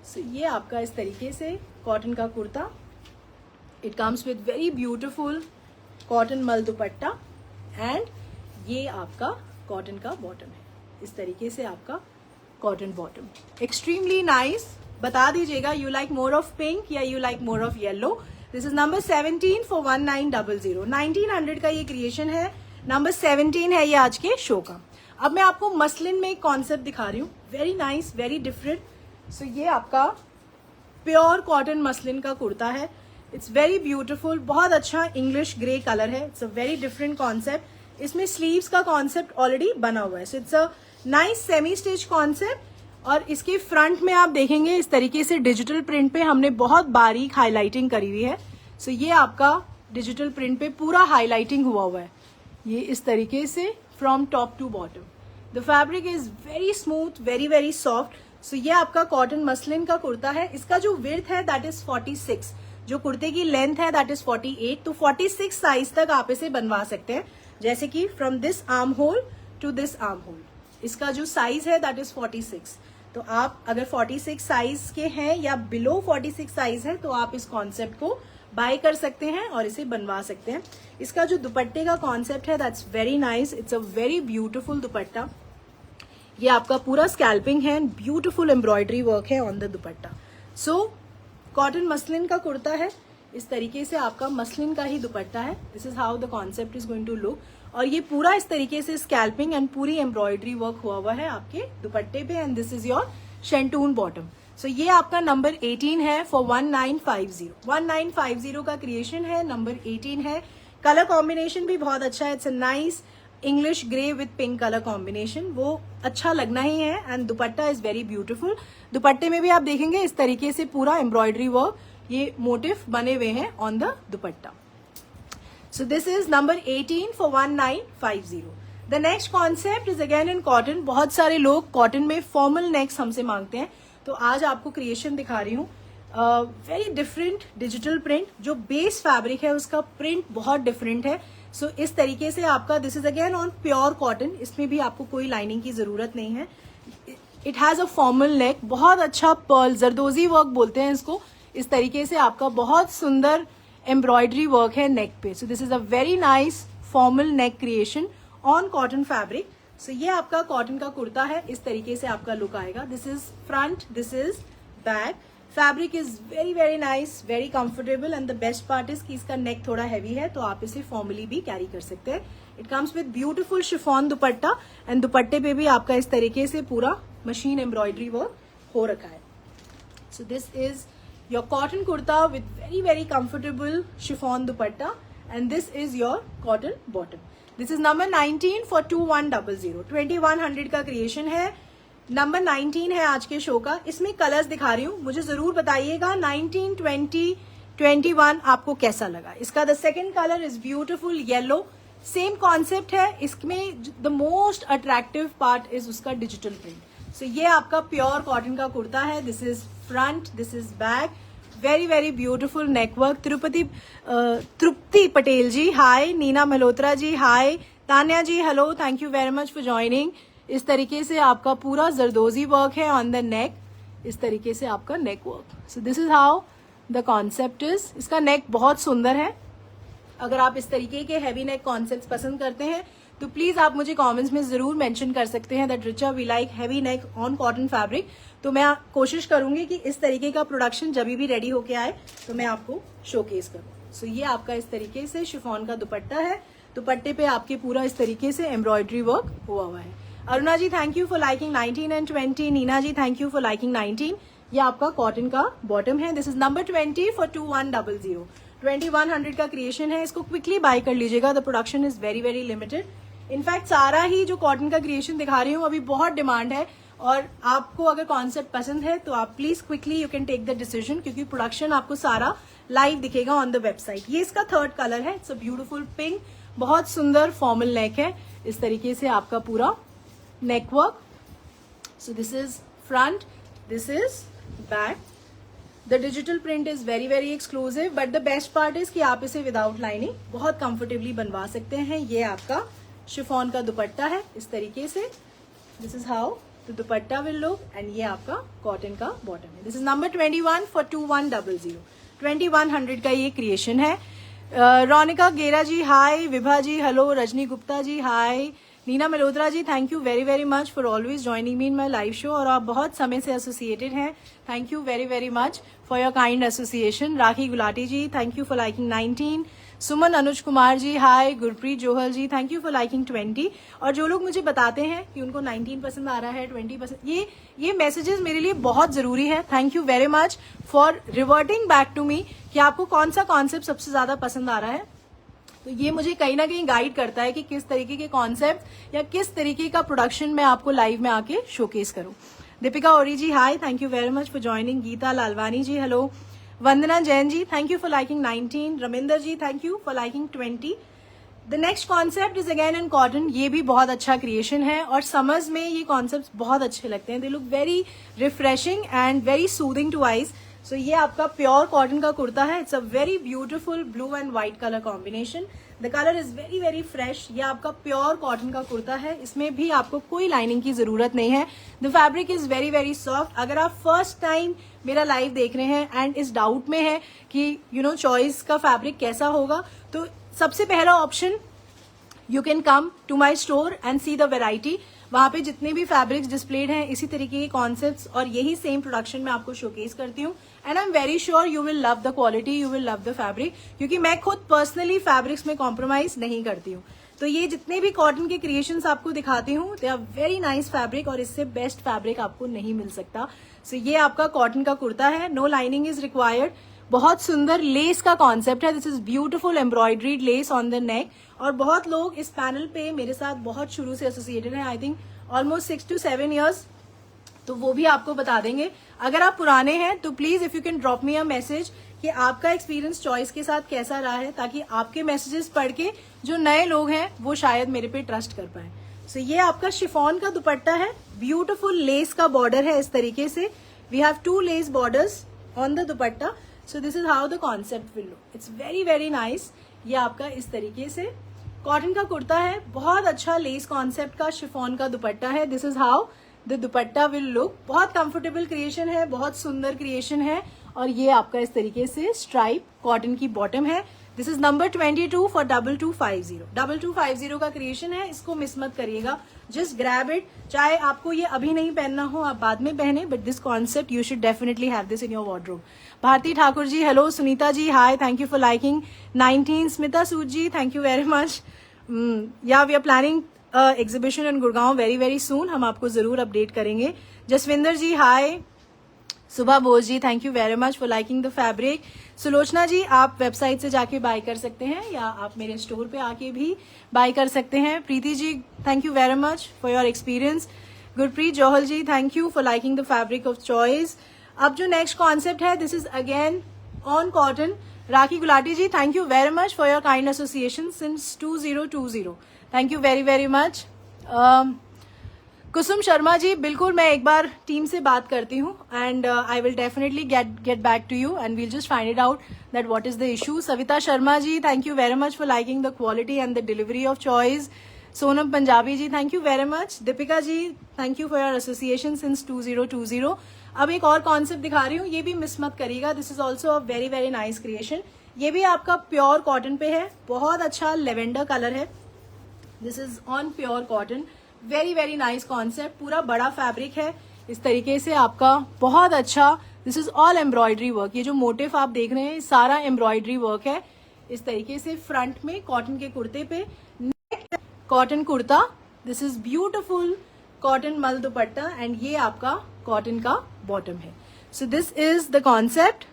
So ये आपका इस तरीके से कॉटन का kurta. It comes with very beautiful cotton मल दुपट्टा एंड ये आपका कॉटन का बॉटम है। इस तरीके से आपका कॉटन बॉटम, एक्सट्रीमली नाइस। बता दीजिएगा you like more of pink या you like more of yellow. This is number 17 for 1900। 1900 का ये क्रिएशन है, नंबर 17 है ये आज के शो का। अब मैं आपको मसलिन में एक कॉन्सेप्ट दिखा रही हूँ, very nice, very different. So ये आपका प्योर कॉटन मसलिन का कुर्ता है। इट्स वेरी ब्यूटिफुल, बहुत अच्छा इंग्लिश ग्रे कलर है। It's a very different concept. इसमें स्लीव्स का कॉन्सेप्ट ऑलरेडी बना हुआ है। So it's a nice semi stitch concept. और इसके फ्रंट में आप देखेंगे इस तरीके से डिजिटल प्रिंट पे हमने बहुत बारीक हाईलाइटिंग करी हुई है। सो ये आपका डिजिटल प्रिंट पे पूरा हाईलाइटिंग हुआ हुआ है, ये इस तरीके से from top to bottom. The fabric is very smooth, very very soft. So ये आपका कॉटन मसलिन का कुर्ता है। इसका जो विड्थ है दैट इज 46, जो कुर्ते की लेंथ है दैट इज 48। तो 46 साइज तक आप इसे बनवा सकते हैं, जैसे कि from this armhole to this armhole. इसका जो साइज है दैट इज 46। तो आप अगर 46 साइज के हैं या बिलो 46 साइज है तो आप इस कॉन्सेप्ट को बाय कर सकते हैं और इसे बनवा सकते हैं। इसका जो दुपट्टे का कॉन्सेप्ट है that's very nice, it's a very beautiful दुपट्टा। ये आपका पूरा स्कैल्पिंग है, ब्यूटीफुल एम्ब्रॉयडरी वर्क है on the dupatta. So cotton muslin का कुर्ता है, इस तरीके से आपका मसलिन का ही दुपट्टा है। This is how the concept is going to look. और ये पूरा इस तरीके से स्कैल्पिंग एंड पूरी एम्ब्रॉयडरी वर्क हुआ हुआ है आपके दुपट्टे पे and this is your शेंटून bottom. So ये आपका नंबर 18 है फॉर 1950। 1950 का क्रिएशन है, नंबर 18 है। कलर कॉम्बिनेशन भी बहुत अच्छा है, it's a nice English grey with pink colour combination, वो अच्छा लगना ही है। And dupatta is very beautiful. दुपट्टे में भी आप देखेंगे इस तरीके से पूरा एम्ब्रॉयडरी वर्क, ये मोटिव बने हुए हैं on the dupatta. So this is number 18 for 1950. The next concept is again in cotton. बहुत सारे लोग कॉटन में फॉर्मल नेक्स हमसे मांगते हैं, तो आज आपको क्रिएशन दिखा रही हूँ. Very different digital print. जो बेस फैब्रिक है उसका प्रिंट बहुत डिफरेंट है. सो इस तरीके से आपका this is again on pure cotton. इसमें भी आपको कोई लाइनिंग की जरूरत नहीं है. इट हैज अ फॉर्मल नेक. बहुत अच्छा पर्ल जरदोजी वर्क बोलते हैं इसको. इस तरीके से आपका बहुत सुंदर एम्ब्रॉयडरी वर्क है नेक पे. So this is a very nice formal neck creation on cotton fabric. So ये आपका कॉटन का कुर्ता है. इस तरीके से आपका लुक आएगा. This is front, this is back. Fabric is very very nice, very comfortable and the best part is कि इसका नेक थोड़ा हैवी है, तो आप इसे फॉर्मली भी कैरी कर सकते हैं. It comes with beautiful chiffon dupatta and दुपट्टे पे भी आपका इस तरीके से पूरा मशीन एम्ब्रॉयडरी वर्क हो रखा है. So this is your cotton kurta with very very comfortable chiffon dupatta and this is your cotton bottom. This is number 19 for 2100. 2100 का क्रिएशन है. नंबर 19 है आज के शो का. इसमें कलर्स दिखा रही हूँ, मुझे जरूर बताइएगा 19, 20, 21 आपको कैसा लगा. इसका the second colour is beautiful yellow. Same concept है. इसमें the most attractive part is उसका डिजिटल प्रिंट. सो ये आपका प्योर कॉटन का कुर्ता है. This is front, this is back. Very very beautiful neckwork. Tripti Patel ji hi. Neena Malhotra ji hi. Tanya ji hello, thank you very much for joining. इस तरीके से आपका पूरा जरदोजी वर्क है ऑन द नेक. इस तरीके से आपका नेक work. So this is how the concept is. इसका नेक बहुत सुंदर है. अगर आप इस तरीके के हैवी नेक कॉन्सेप्ट पसंद करते हैं तो प्लीज आप मुझे कमेंट्स में जरूर मेंशन कर सकते हैं that Richa we like heavy neck on cotton fabric. तो मैं कोशिश करूंगी कि इस तरीके का प्रोडक्शन जब भी रेडी होके आए तो मैं आपको शोकेस करूं. सो ये आपका इस तरीके से शिफॉन का दुपट्टा है. दुपट्टे पे आपके पूरा इस तरीके से एम्ब्रॉयडरी वर्क हुआ है. Aruna ji thank you for liking 19 and 20. Neena ji thank you for liking 19. ये आपका कॉटन का बॉटम है. This is number 20 for 2100. 2100 का क्रिएशन है. इसको क्विकली बाय कर लीजिएगा. The production is very very limited. In fact सारा ही जो कॉटन का क्रिएशन दिखा रही हूँ अभी बहुत डिमांड है, और आपको अगर कॉन्सेप्ट पसंद है तो आप please quickly you can take the decision, क्योंकि प्रोडक्शन आपको सारा लाइव दिखेगा ऑन द वेबसाइट. ये इसका थर्ड कलर है. It's a beautiful pink. बहुत सुंदर फॉर्मल नेक है. इस तरीके से आपका पूरा नेक work. So this is front, this is back. The digital print is very very exclusive, but the best part is कि आप इसे विदाउट लाइनिंग बहुत कंफर्टेबली बनवा सकते हैं. ये आपका शिफॉन का दुपट्टा है इस तरीके से. This is how the dupatta will look and ये आपका कॉटन का बॉटम है. This is number 21 for 2100. 2100 का ये क्रिएशन है. Ronika Gera ji hi. Vibha ji hello. Rajni Gupta ji hi. Neena Malhotra ji thank you very very much for always joining me in my live show. और आप बहुत समय से एसोसिएटेड हैं. Thank you very very much for your kind association. Rakhi Gulati ji thank you for liking 19. Suman Anuj Kumar ji hi. Gurpreet Johal ji thank you for liking 20. और जो लोग मुझे बताते हैं कि उनको 19 पसंद आ रहा है, 20 पसंद, ये मैसेजेस मेरे लिए बहुत जरूरी है. Thank you very much for reverting back to me कि आपको कौन सा कॉन्सेप्ट सबसे ज्यादा पसंद आ रहा है. तो ये मुझे कहीं ना कहीं गाइड करता है कि किस तरीके के कॉन्सेप्ट या किस तरीके का प्रोडक्शन मैं आपको लाइव में आके शोकेस करूं. Deepika Ori ji hi. Thank you very much for joining. Geeta Lalwani ji hello. Vandana Jain ji thank you for liking 19. Raminder ji thank you for liking 20. The next concept is again in cotton. ये भी बहुत अच्छा क्रिएशन है और समर्स में ये कॉन्सेप्ट बहुत अच्छे लगते हैं. They look very refreshing and very soothing to eyes. So ये आपका प्योर कॉटन का कुर्ता है. It's a very beautiful blue and white colour combination. The colour is very very fresh. ये आपका प्योर कॉटन का कुर्ता है. इसमें भी आपको कोई लाइनिंग की जरूरत नहीं है. The fabric is very very soft. अगर आप फर्स्ट टाइम मेरा लाइव देख रहे हैं एंड इस डाउट में है कि चॉइस का फैब्रिक कैसा होगा, तो सबसे पहला option you can come to my store and see the variety. वहां पे जितने भी फैब्रिक्स डिस्प्लेड हैं इसी तरीके के कॉन्सेप्ट्स और यही सेम प्रोडक्शन में आपको शोकेस करती हूँ. And I am very sure you will love the quality, you will love the fabric, क्योंकि मैं खुद पर्सनली फैब्रिक्स में कॉम्प्रोमाइज नहीं करती हूँ. तो ये जितने भी कॉटन के क्रिएशंस आपको दिखाती हूँ they are very nice fabric, और इससे बेस्ट फैब्रिक आपको नहीं मिल सकता. सो ये आपका कॉटन का कुर्ता है. No lining is required. बहुत सुंदर लेस का कॉन्सेप्ट है. This is beautiful embroidered lace on the neck. और बहुत लोग इस पैनल पे मेरे साथ बहुत शुरू से एसोसिएटेड हैं. I think almost 6 to 7 years. तो वो भी आपको बता देंगे। अगर आप पुराने हैं तो please if you can drop me a message कि आपका एक्सपीरियंस चॉइस के साथ कैसा रहा है, ताकि आपके मैसेजेस पढ़ के जो नए लोग हैं वो शायद मेरे पे ट्रस्ट कर पाए। सो ये आपका शिफॉन का दुपट्टा है, ब्यूटिफुल लेस का बॉर्डर है इस तरीके से। We have 2 lace borders on the dupatta. So this is how the concept will look. It's very very nice. ये आपका इस तरीके से कॉटन का कुर्ता है, बहुत अच्छा लेस कॉन्सेप्ट का शिफॉन का दुपट्टा है। This is how the dupatta will look. बहुत कंफर्टेबल क्रिएशन है, बहुत सुंदर क्रिएशन है। और ये आपका इस तरीके से स्ट्राइप कॉटन की बॉटम है। This is number 22 for 2250। 2250 का क्रिएशन है, इसको मिस मत करिएगा। Just grab it. चाहे आपको ये अभी नहीं पहनना हो, आप बाद में पहने, but this concept you should definitely have this in your wardrobe. Bharti Thakur ji hello, Sunita ji hi, thank you for liking 19। Smita Sood ji thank you very much. Yeah we are planning exhibition in Gurgaon very very soon, हम आपको जरूर अपडेट करेंगे। Jasvinder ji hi. Subha Bose ji thank you very much for liking the fabric. Sulochana ji आप website से जाके bye कर सकते हैं या आप मेरे स्टोर पे आके भी बाय कर सकते हैं। Preeti ji thank you very much for your experience. Gurpreet Jauhal ji thank you for liking the fabric of choice. अब जो नेक्स्ट कॉन्सेप्ट है this is again on cotton. Rakhi Gulati ji thank you very much for your kind association since 2020। Thank you very very much. Kusum Sharma ji बिल्कुल, मैं एक बार team से बात करती हूँ and I will definitely get back to you and we'll just find it out that what is the issue. Savita Sharma ji thank you very much for liking the quality and the delivery of Choice. Sonam Punjabi ji thank you very much. Deepika ji thank you for your association since 2020। अब एक और concept दिखा रही हूँ, ये भी miss मत करिएगा। This is also a very very nice creation. ये भी आपका प्योर कॉटन पे है, बहुत अच्छा लेवेंडर कलर है। This is on pure cotton, very very nice concept. पूरा बड़ा फैब्रिक है इस तरीके से आपका, बहुत अच्छा। This is all embroidery work. ये जो मोटिव आप देख रहे हैं सारा एम्ब्रॉयडरी वर्क है इस तरीके से। फ्रंट में कॉटन के कुर्ते पे cotton kurta. This is beautiful cotton मल दुपट्टा एंड ये आपका कॉटन का बॉटम है। So this is the concept.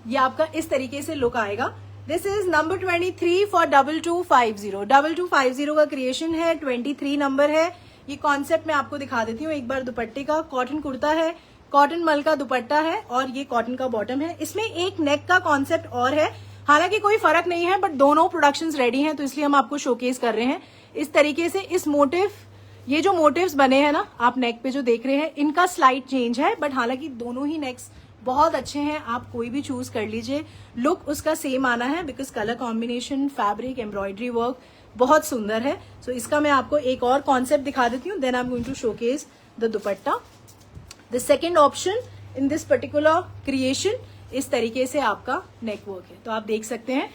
ये आपका इस तरीके से लुक आएगा। This is number 23 for 2250। 2250 का क्रिएशन है, 23 नंबर है। ये कॉन्सेप्ट मैं आपको दिखा देती हूँ एक बार। दुपट्टे का कॉटन कुर्ता है, कॉटन मल का दुपट्टा है और ये कॉटन का बॉटम है। इसमें एक नेक का कॉन्सेप्ट और है, हालांकि कोई फर्क नहीं है, बट दोनों प्रोडक्शंस रेडी हैं तो इसलिए हम आपको शोकेस कर रहे हैं इस तरीके से। इस मोटिव, ये जो मोटिव्स बने हैं ना आप नेक पे जो देख रहे हैं, इनका स्लाइट चेंज है, बट हालांकि दोनों ही नेक्स बहुत अच्छे हैं। आप कोई भी चूज कर लीजिए, लुक उसका सेम आना है because colour combination, fabric, embroidery work बहुत सुंदर है। सो इसका मैं आपको एक और कॉन्सेप्ट दिखा देती हूँ, then I am going to showcase the dupatta. The second option in this particular creation, इस तरीके से आपका नेक वर्क है। तो आप देख सकते हैं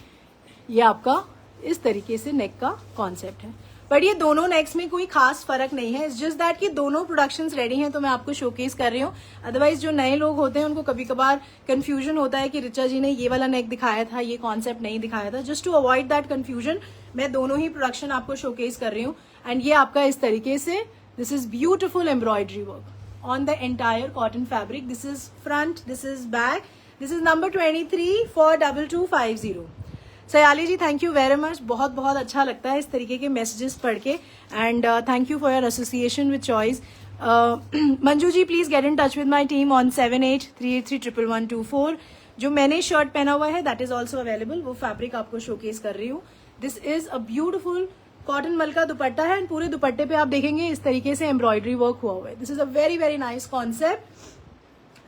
ये आपका इस तरीके से नेक का कॉन्सेप्ट है, बट ये दोनों नेक्स में कोई खास फर्क नहीं है। इट्स जस्ट दैट कि दोनों प्रोडक्शंस रेडी हैं तो मैं आपको शोकेस कर रही हूँ। अदरवाइज जो नए लोग होते हैं उनको कभी कभार कंफ्यूजन होता है कि रिचा जी ने ये वाला नेक दिखाया था, ये कॉन्सेप्ट नहीं दिखाया था। Just to avoid that confusion मैं दोनों ही प्रोडक्शन आपको शोकेस कर रही हूँ। एंड ये आपका इस तरीके से, this is beautiful embroidery work on the entire cotton fabric. This is front, this is back. This is number 23 for 2250। Sayali ji thank you very much. बहुत बहुत अच्छा लगता है इस तरीके के मैसेजेस पढ़ के and thank you for your association with Choice. Manju ji please get in touch with my team on 7838311124। जो मैंने शर्ट पहना हुआ है दैट इज ऑल्सो अवेलेबल, वो फैब्रिक आपको शोकेस कर रही हूँ। This is a beautiful cotton मल का दुपट्टा है एंड पूरे दुपट्टे पे आप देखेंगे इस तरीके से एम्ब्रॉयडरी वर्क हुआ हुआ है। This is a very very nice concept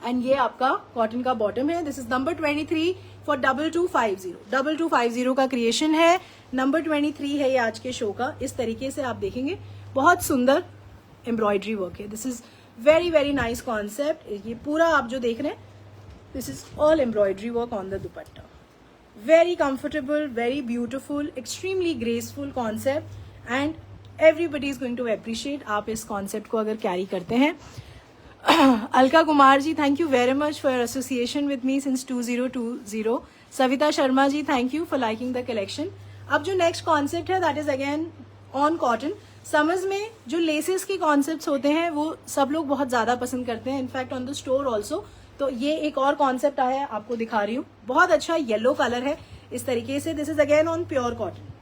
and ये आपका कॉटन का बॉटम है। This is number 23 for 2250। 2250 का क्रिएशन है, नंबर 23 है ये आज के शो का। इस तरीके से आप देखेंगे बहुत सुंदर एम्ब्रॉयडरी वर्क है। This is very very nice concept. ये पूरा आप जो देख रहे हैं this is all embroidery work on the dupatta. Very comfortable, very beautiful, extremely graceful concept and everybody is going to appreciate आप इस कॉन्सेप्ट को अगर कैरी करते हैं। Alka Kumar ji thank you very much for your association with me since 2020। Savita Sharma ji thank you for liking the collection. अब जो next concept है that is again on cotton. Summers में जो लेसेस के कॉन्सेप्ट्स होते हैं वो सब लोग बहुत ज्यादा पसंद करते हैं, in fact on the store also. तो ये एक और कॉन्सेप्ट आया है, आपको दिखा रही हूँ। बहुत अच्छा येलो कलर है इस तरीके से। This is again on pure cotton,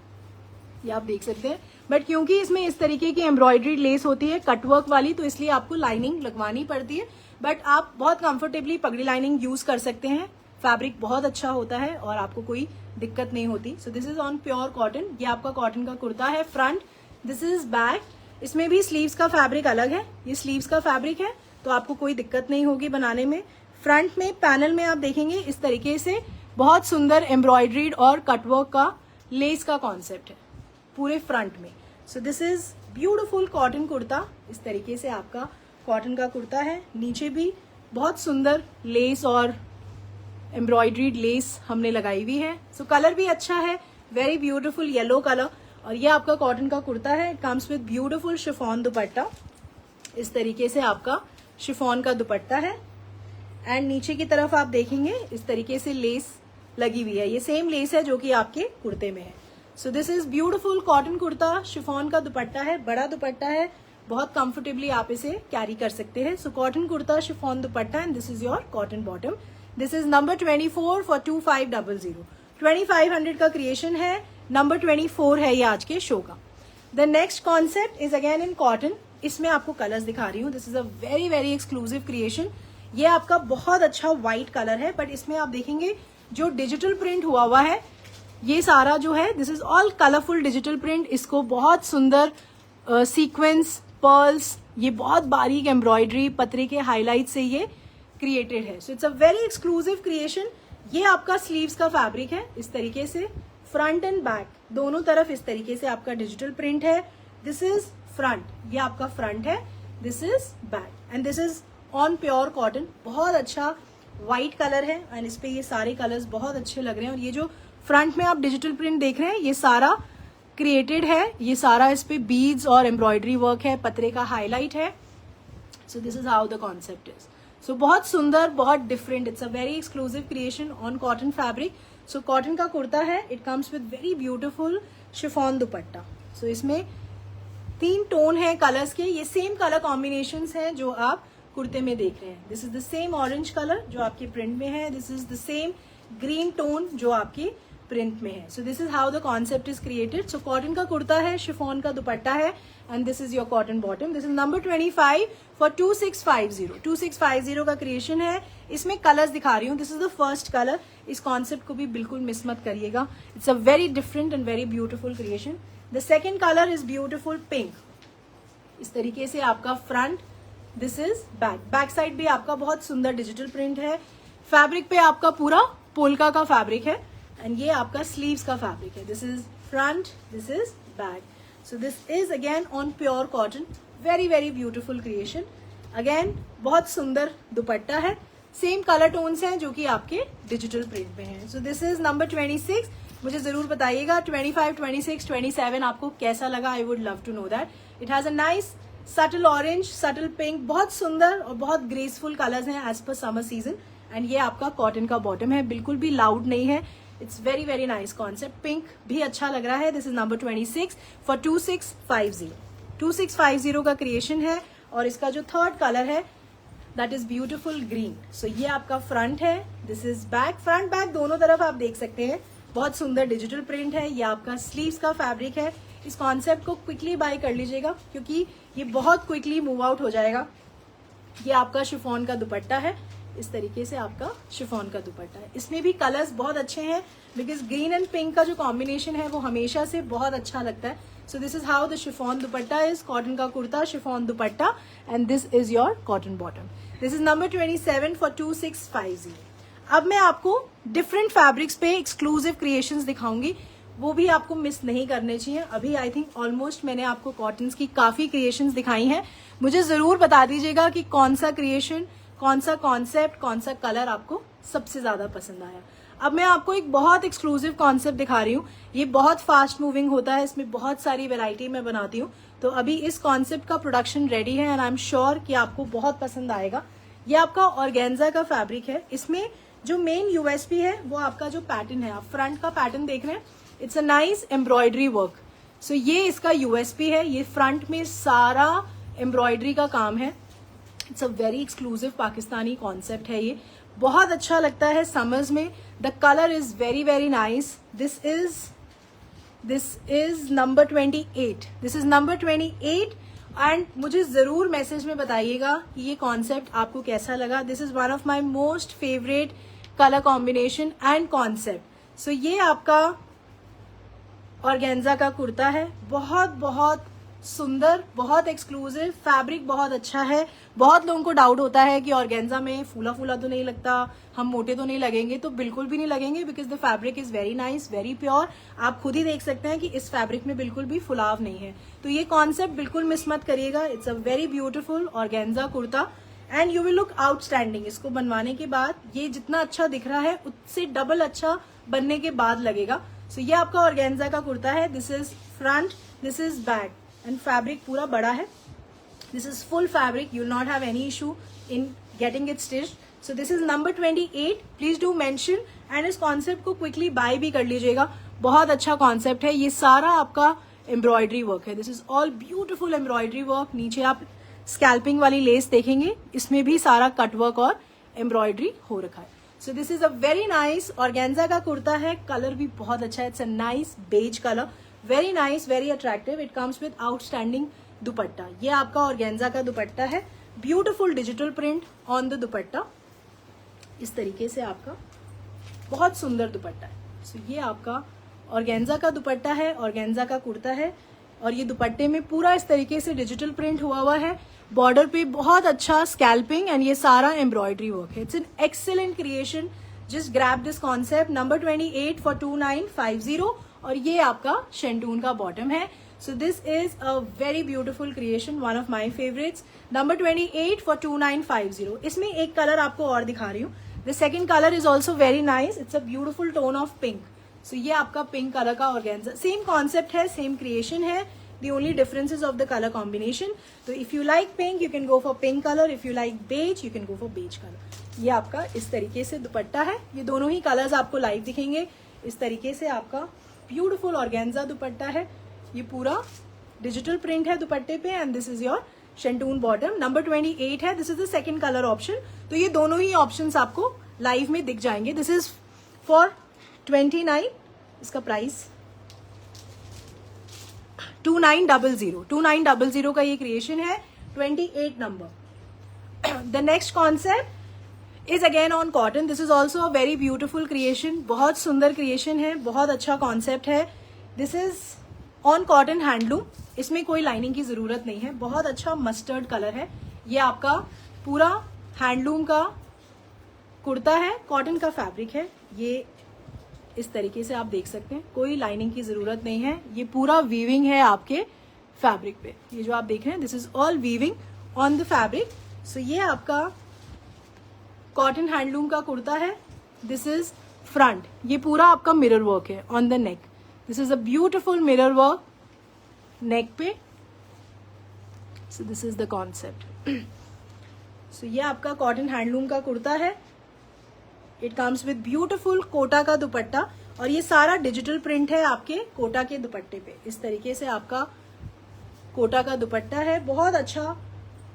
ये आप देख सकते हैं। बट क्योंकि इसमें इस तरीके की एम्ब्रॉयडरी लेस होती है कटवर्क वाली, तो इसलिए आपको लाइनिंग लगवानी पड़ती है। बट आप बहुत कंफर्टेबली पगड़ी लाइनिंग यूज कर सकते हैं। फैब्रिक बहुत अच्छा होता है और आपको कोई दिक्कत नहीं होती। सो this is on pure cotton. ये आपका कॉटन का कुर्ता है फ्रंट, दिस इज बैक। इसमें भी स्लीव्स का फैब्रिक अलग है, ये स्लीव्स का फैब्रिक है, तो आपको कोई दिक्कत नहीं होगी बनाने में। फ्रंट में पैनल में आप देखेंगे इस तरीके से बहुत सुंदर एम्ब्रॉयड्रीड और कटवर्क का लेस का कॉन्सेप्ट है पूरे फ्रंट में। So this is beautiful cotton kurta. इस तरीके से आपका कॉटन का कुर्ता है। नीचे भी बहुत सुंदर लेस और एम्ब्रॉयड्रीड लेस हमने लगाई हुई है। सो कलर भी अच्छा है, वेरी ब्यूटिफुल येलो कलर। और ये आपका कॉटन का कुर्ता है। It comes with beautiful chiffon दुपट्टा। इस तरीके से आपका शिफॉन का दुपट्टा है। एंड नीचे की तरफ आप देखेंगे इस तरीके से लेस लगी हुई है, ये सेम लेस है जो कि आपके कुर्ते में है। So this is beautiful cotton kurta, chiffon का दुपट्टा है, बड़ा दुपट्टा है, बहुत कंफर्टेबली आप इसे कैरी कर सकते हैं। So cotton kurta, chiffon dupatta and this is your cotton bottom. This is number 24 for 2500। 2500 का क्रिएशन है, नंबर 24 है ये आज के शो का। The next concept is again in cotton. इसमें आपको कलर्स दिखा रही हूँ। This is a very very exclusive creation. ये आपका बहुत अच्छा व्हाइट कलर है, बट इसमें आप देखेंगे जो डिजिटल प्रिंट हुआ है ये सारा जो है, this is all colourful digital print. इसको बहुत सुंदर सीक्वेंस, पर्ल्स, ये बहुत बारीक एम्ब्रॉयडरी, पतरे के हाईलाइट से ये क्रिएटेड है। So it's a very exclusive creation. ये आपका स्लीव्स का फैब्रिक है। इस तरीके से फ्रंट एंड बैक दोनों तरफ इस तरीके से आपका डिजिटल प्रिंट है। दिस इज फ्रंट, ये आपका फ्रंट है, this is back and this is on pure cotton. बहुत अच्छा व्हाइट कलर है एंड इस पे ये सारे कलर्स बहुत अच्छे लग रहे हैं। और ये जो फ्रंट में आप डिजिटल प्रिंट देख रहे हैं ये सारा क्रिएटेड है, ये सारा इस पे बीड्स और एम्ब्रॉयडरी वर्क है, पतरे का हाईलाइट है। So this is how the concept is. So बहुत सुंदर, बहुत different, it's a very exclusive creation on cotton fabric. So cotton का कुर्ता है, it comes with very beautiful chiffon dupatta. So इसमें 3 टोन है कलर्स के, ये सेम कलर कॉम्बिनेशंस हैं जो आप कुर्ते में देख रहे हैं। This is the same orange colour जो आपके प्रिंट में है, this is the same green tone जो आपके प्रिंट में है। So this is how the concept is created. So cotton का कुर्ता है, शिफॉन का दुपट्टा है and this is your cotton bottom. This is number 25 for 2650। 2650 का क्रिएशन है। इसमें कलर्स दिखा रही हूँ, this is the first colour. इस कॉन्सेप्ट को भी बिल्कुल मिस मत करिएगा, it's a very different and very beautiful creation. The second colour is beautiful pink. इस तरीके से आपका front, this is back. Back side भी आपका बहुत सुंदर डिजिटल प्रिंट है। फैब्रिक पे आपका पूरा पोल्का का फैब्रिक है एंड ये आपका स्लीव्स का फैब्रिक है। This is front, this is back. So this is again on pure cotton, very very beautiful creation. Again बहुत सुंदर दुपट्टा है, सेम कलर टोन्स हैं जो कि आपके डिजिटल प्रिंट में है। So this is number 26। मुझे जरूर बताइएगा 25, 26, 27 आपको कैसा लगा। I would love to know that. It has a nice subtle orange, subtle pink, बहुत सुंदर और बहुत ग्रेसफुल कलर्स हैं as per summer season. And ये आपका कॉटन का बॉटम है, बिल्कुल भी लाउड नहीं है। It's very very nice concept. Pink भी अच्छा लग रहा है। This is number 26 for 2650। 2650 का क्रिएशन है और इसका जो थर्ड कलर है दैट इज ब्यूटिफुल ग्रीन। सो ये आपका फ्रंट है, this is back. Front back दोनों तरफ आप देख सकते हैं, बहुत सुंदर डिजिटल प्रिंट है। ये आपका स्लीव्स का फैब्रिक है। इस कॉन्सेप्ट को क्विकली बाय कर लीजिएगा क्योंकि ये बहुत क्विकली मूव आउट हो जाएगा। ये आपका शिफॉन का दुपट्टा है, इस तरीके से आपका शिफॉन का दुपट्टा है। इसमें भी कलर्स बहुत अच्छे हैं बिकॉज ग्रीन एंड पिंक का जो कॉम्बिनेशन है वो हमेशा से बहुत अच्छा लगता है। So this is how the chiffon dupatta is. Cotton का kurta, chiffon dupatta and this is your cotton bottom. This is number 27 for 2650। अब मैं आपको डिफरेंट फैब्रिक्स पे एक्सक्लूसिव क्रिएशंस दिखाऊंगी, वो भी आपको मिस नहीं करने चाहिए। अभी आई थिंक ऑलमोस्ट मैंने आपको कॉटन्स की काफी क्रिएशंस दिखाई हैं। मुझे जरूर बता दीजिएगा कि कौन सा क्रिएशन, कौन सा कॉन्सेप्ट, कौन सा कलर आपको सबसे ज्यादा पसंद आया। अब मैं आपको एक बहुत एक्सक्लूसिव कॉन्सेप्ट दिखा रही हूँ। ये बहुत फास्ट मूविंग होता है, इसमें बहुत सारी वेराइटी मैं बनाती हूँ। तो अभी इस कॉन्सेप्ट का प्रोडक्शन रेडी है एंड आई एम श्योर कि आपको बहुत पसंद आएगा। ये आपका ऑर्गेन्जा का फैब्रिक है। इसमें जो मेन यूएसपी है वो आपका जो पैटर्न है, आप फ्रंट का पैटर्न देख रहे हैं, it's a nice embroidery work. So ये इसका यूएसपी है, ये फ्रंट में सारा एम्ब्रॉयडरी का काम है। It's a very exclusive Pakistani concept है, ये बहुत अच्छा लगता है समर्स में। The colour is very very nice. This is this is number 28, this is number 28 and मुझे जरूर मैसेज में बताइएगा कि ये कॉन्सेप्ट आपको कैसा लगा. This is one of my most favourite colour combination and concept. So ये आपका ऑर्गेन्जा का कुर्ता है, बहुत बहुत सुंदर, बहुत एक्सक्लूसिव, फैब्रिक बहुत अच्छा है. बहुत लोगों को डाउट होता है कि ऑर्गेन्जा में फूला फूला तो नहीं लगता, हम मोटे तो नहीं लगेंगे. तो बिल्कुल भी नहीं लगेंगे, because the fabric is very nice, very pure. आप खुद ही देख सकते हैं कि इस फैब्रिक में बिल्कुल भी फुलाव नहीं है. तो ये कॉन्सेप्ट बिल्कुल मिस मत करिएगा. It's a very beautiful organza kurta and you will look outstanding. इसको बनवाने के बाद ये जितना अच्छा दिख रहा है उससे डबल अच्छा बनने के बाद लगेगा. सो ये आपका ऑर्गेन्जा का कुर्ता है. This is front, this is back and fabric पूरा बड़ा है. This is full fabric, you will not have any issue in getting it stitched. So this is number 28. Please do mention and इस concept को quickly bye भी कर लीजिएगा. बहुत अच्छा कॉन्सेप्ट है. ये सारा आपका एम्ब्रॉयडरी वर्क है. This is all beautiful embroidery work. नीचे आप स्कैल्पिंग वाली लेस देखेंगे, इसमें भी सारा कट वर्क और एम्ब्रॉयडरी हो रखा है. So this is a very nice organza का कुर्ता है. कलर भी बहुत अच्छा है. It's a nice beige colour, very nice, very attractive. It comes with outstanding dupatta. ये आपका ऑर्गेन्जा का दुपट्टा है. Beautiful digital print on the dupatta. इस तरीके से आपका बहुत सुंदर दुपट्टा है. सो ये आपका ऑर्गेन्जा का दुपट्टा है, ऑर्गेन्जा का कुर्ता है. और ये दुपट्टे में पूरा इस तरीके से डिजिटल प्रिंट हुआ है. बॉर्डर पे बहुत अच्छा स्कैल्पिंग एंड ये सारा एम्ब्रॉयडरी वर्क है. It's an excellent creation. Just grab this concept. Number 28 for 2950. और ये आपका शेंटून का बॉटम है. So this is a very beautiful creation, one of my favourites. Number 28 for 2950. इसमें एक कलर आपको और दिखा रही हूँ. The second colour is also very nice. It's a beautiful tone of pink. So ये आपका पिंक कलर का ऑर्गेन्जा. सेम कॉन्सेप्ट है, सेम क्रिएशन है. The only difference is of the color combination. So if you like pink, you can go for pink color. If you like beige, you can go for beige color. ये आपका इस तरीके से दुपट्टा है. ये दोनों ही colours आपको लाइव दिखेंगे. इस तरीके से आपका ब्यूटिफुल ऑर्गेन्जा दुपट्टा है. ये पूरा डिजिटल प्रिंट है दुपट्टे पे and this is your शेंटून bottom. Number 28 है. This is the second colour option. तो ये दोनों ही ऑप्शंस आपको लाइव में दिख जाएंगे. This is for 29. इसका प्राइस 2900. 2900 का ये क्रिएशन है. 28 number. The next concept is again on cotton. This is also a very beautiful creation. बहुत सुंदर क्रिएशन है, बहुत अच्छा कॉन्सेप्ट है. This is on cotton handloom. इसमें कोई लाइनिंग की जरूरत नहीं है. बहुत अच्छा मस्टर्ड कलर है. ये आपका पूरा हैंडलूम का कुर्ता है. कॉटन का फैब्रिक है. ये इस तरीके से आप देख सकते हैं, कोई लाइनिंग की जरूरत नहीं है. ये पूरा वीविंग है आपके फैब्रिक पे. ये जो आप देख रहे हैं, this is all weaving on the fabric. So ये आपका कॉटन हैंडलूम का कुर्ता है. This is front. ये पूरा आपका मिरर वर्क है on the neck. This is a beautiful mirror work neck पे. So this is the concept. So ये आपका कॉटन हैंडलूम का कुर्ता है. It comes with beautiful Kota का दुपट्टा और ये सारा डिजिटल प्रिंट है आपके कोटा के दुपट्टे पे. इस तरीके से आपका कोटा का दुपट्टा है. बहुत अच्छा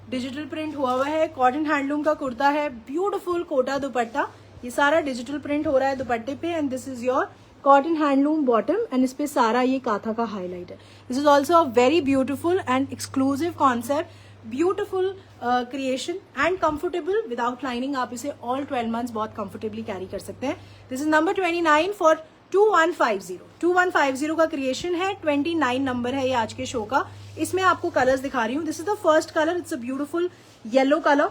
डिजिटल प्रिंट हुआ है. कॉटन हैंडलूम का कुर्ता है. ब्यूटिफुल कोटा दुपट्टा. ये सारा डिजिटल प्रिंट हो रहा है दुपट्टे पे and this is your cotton handloom bottom and इस पे सारा ये काथा का हाईलाइट है. This is also a very beautiful and exclusive concept. Beautiful creation and comfortable without lining. आप इसे ऑल 12 मंथ्स बहुत कंफर्टेबली कैरी कर सकते हैं. This is number 29 for 2150. 2150 का क्रिएशन है. 29 नंबर है ये आज के शो का. इसमें आपको कलर्स दिखा रही हूँ. This is the first colour. It's a beautiful yellow colour.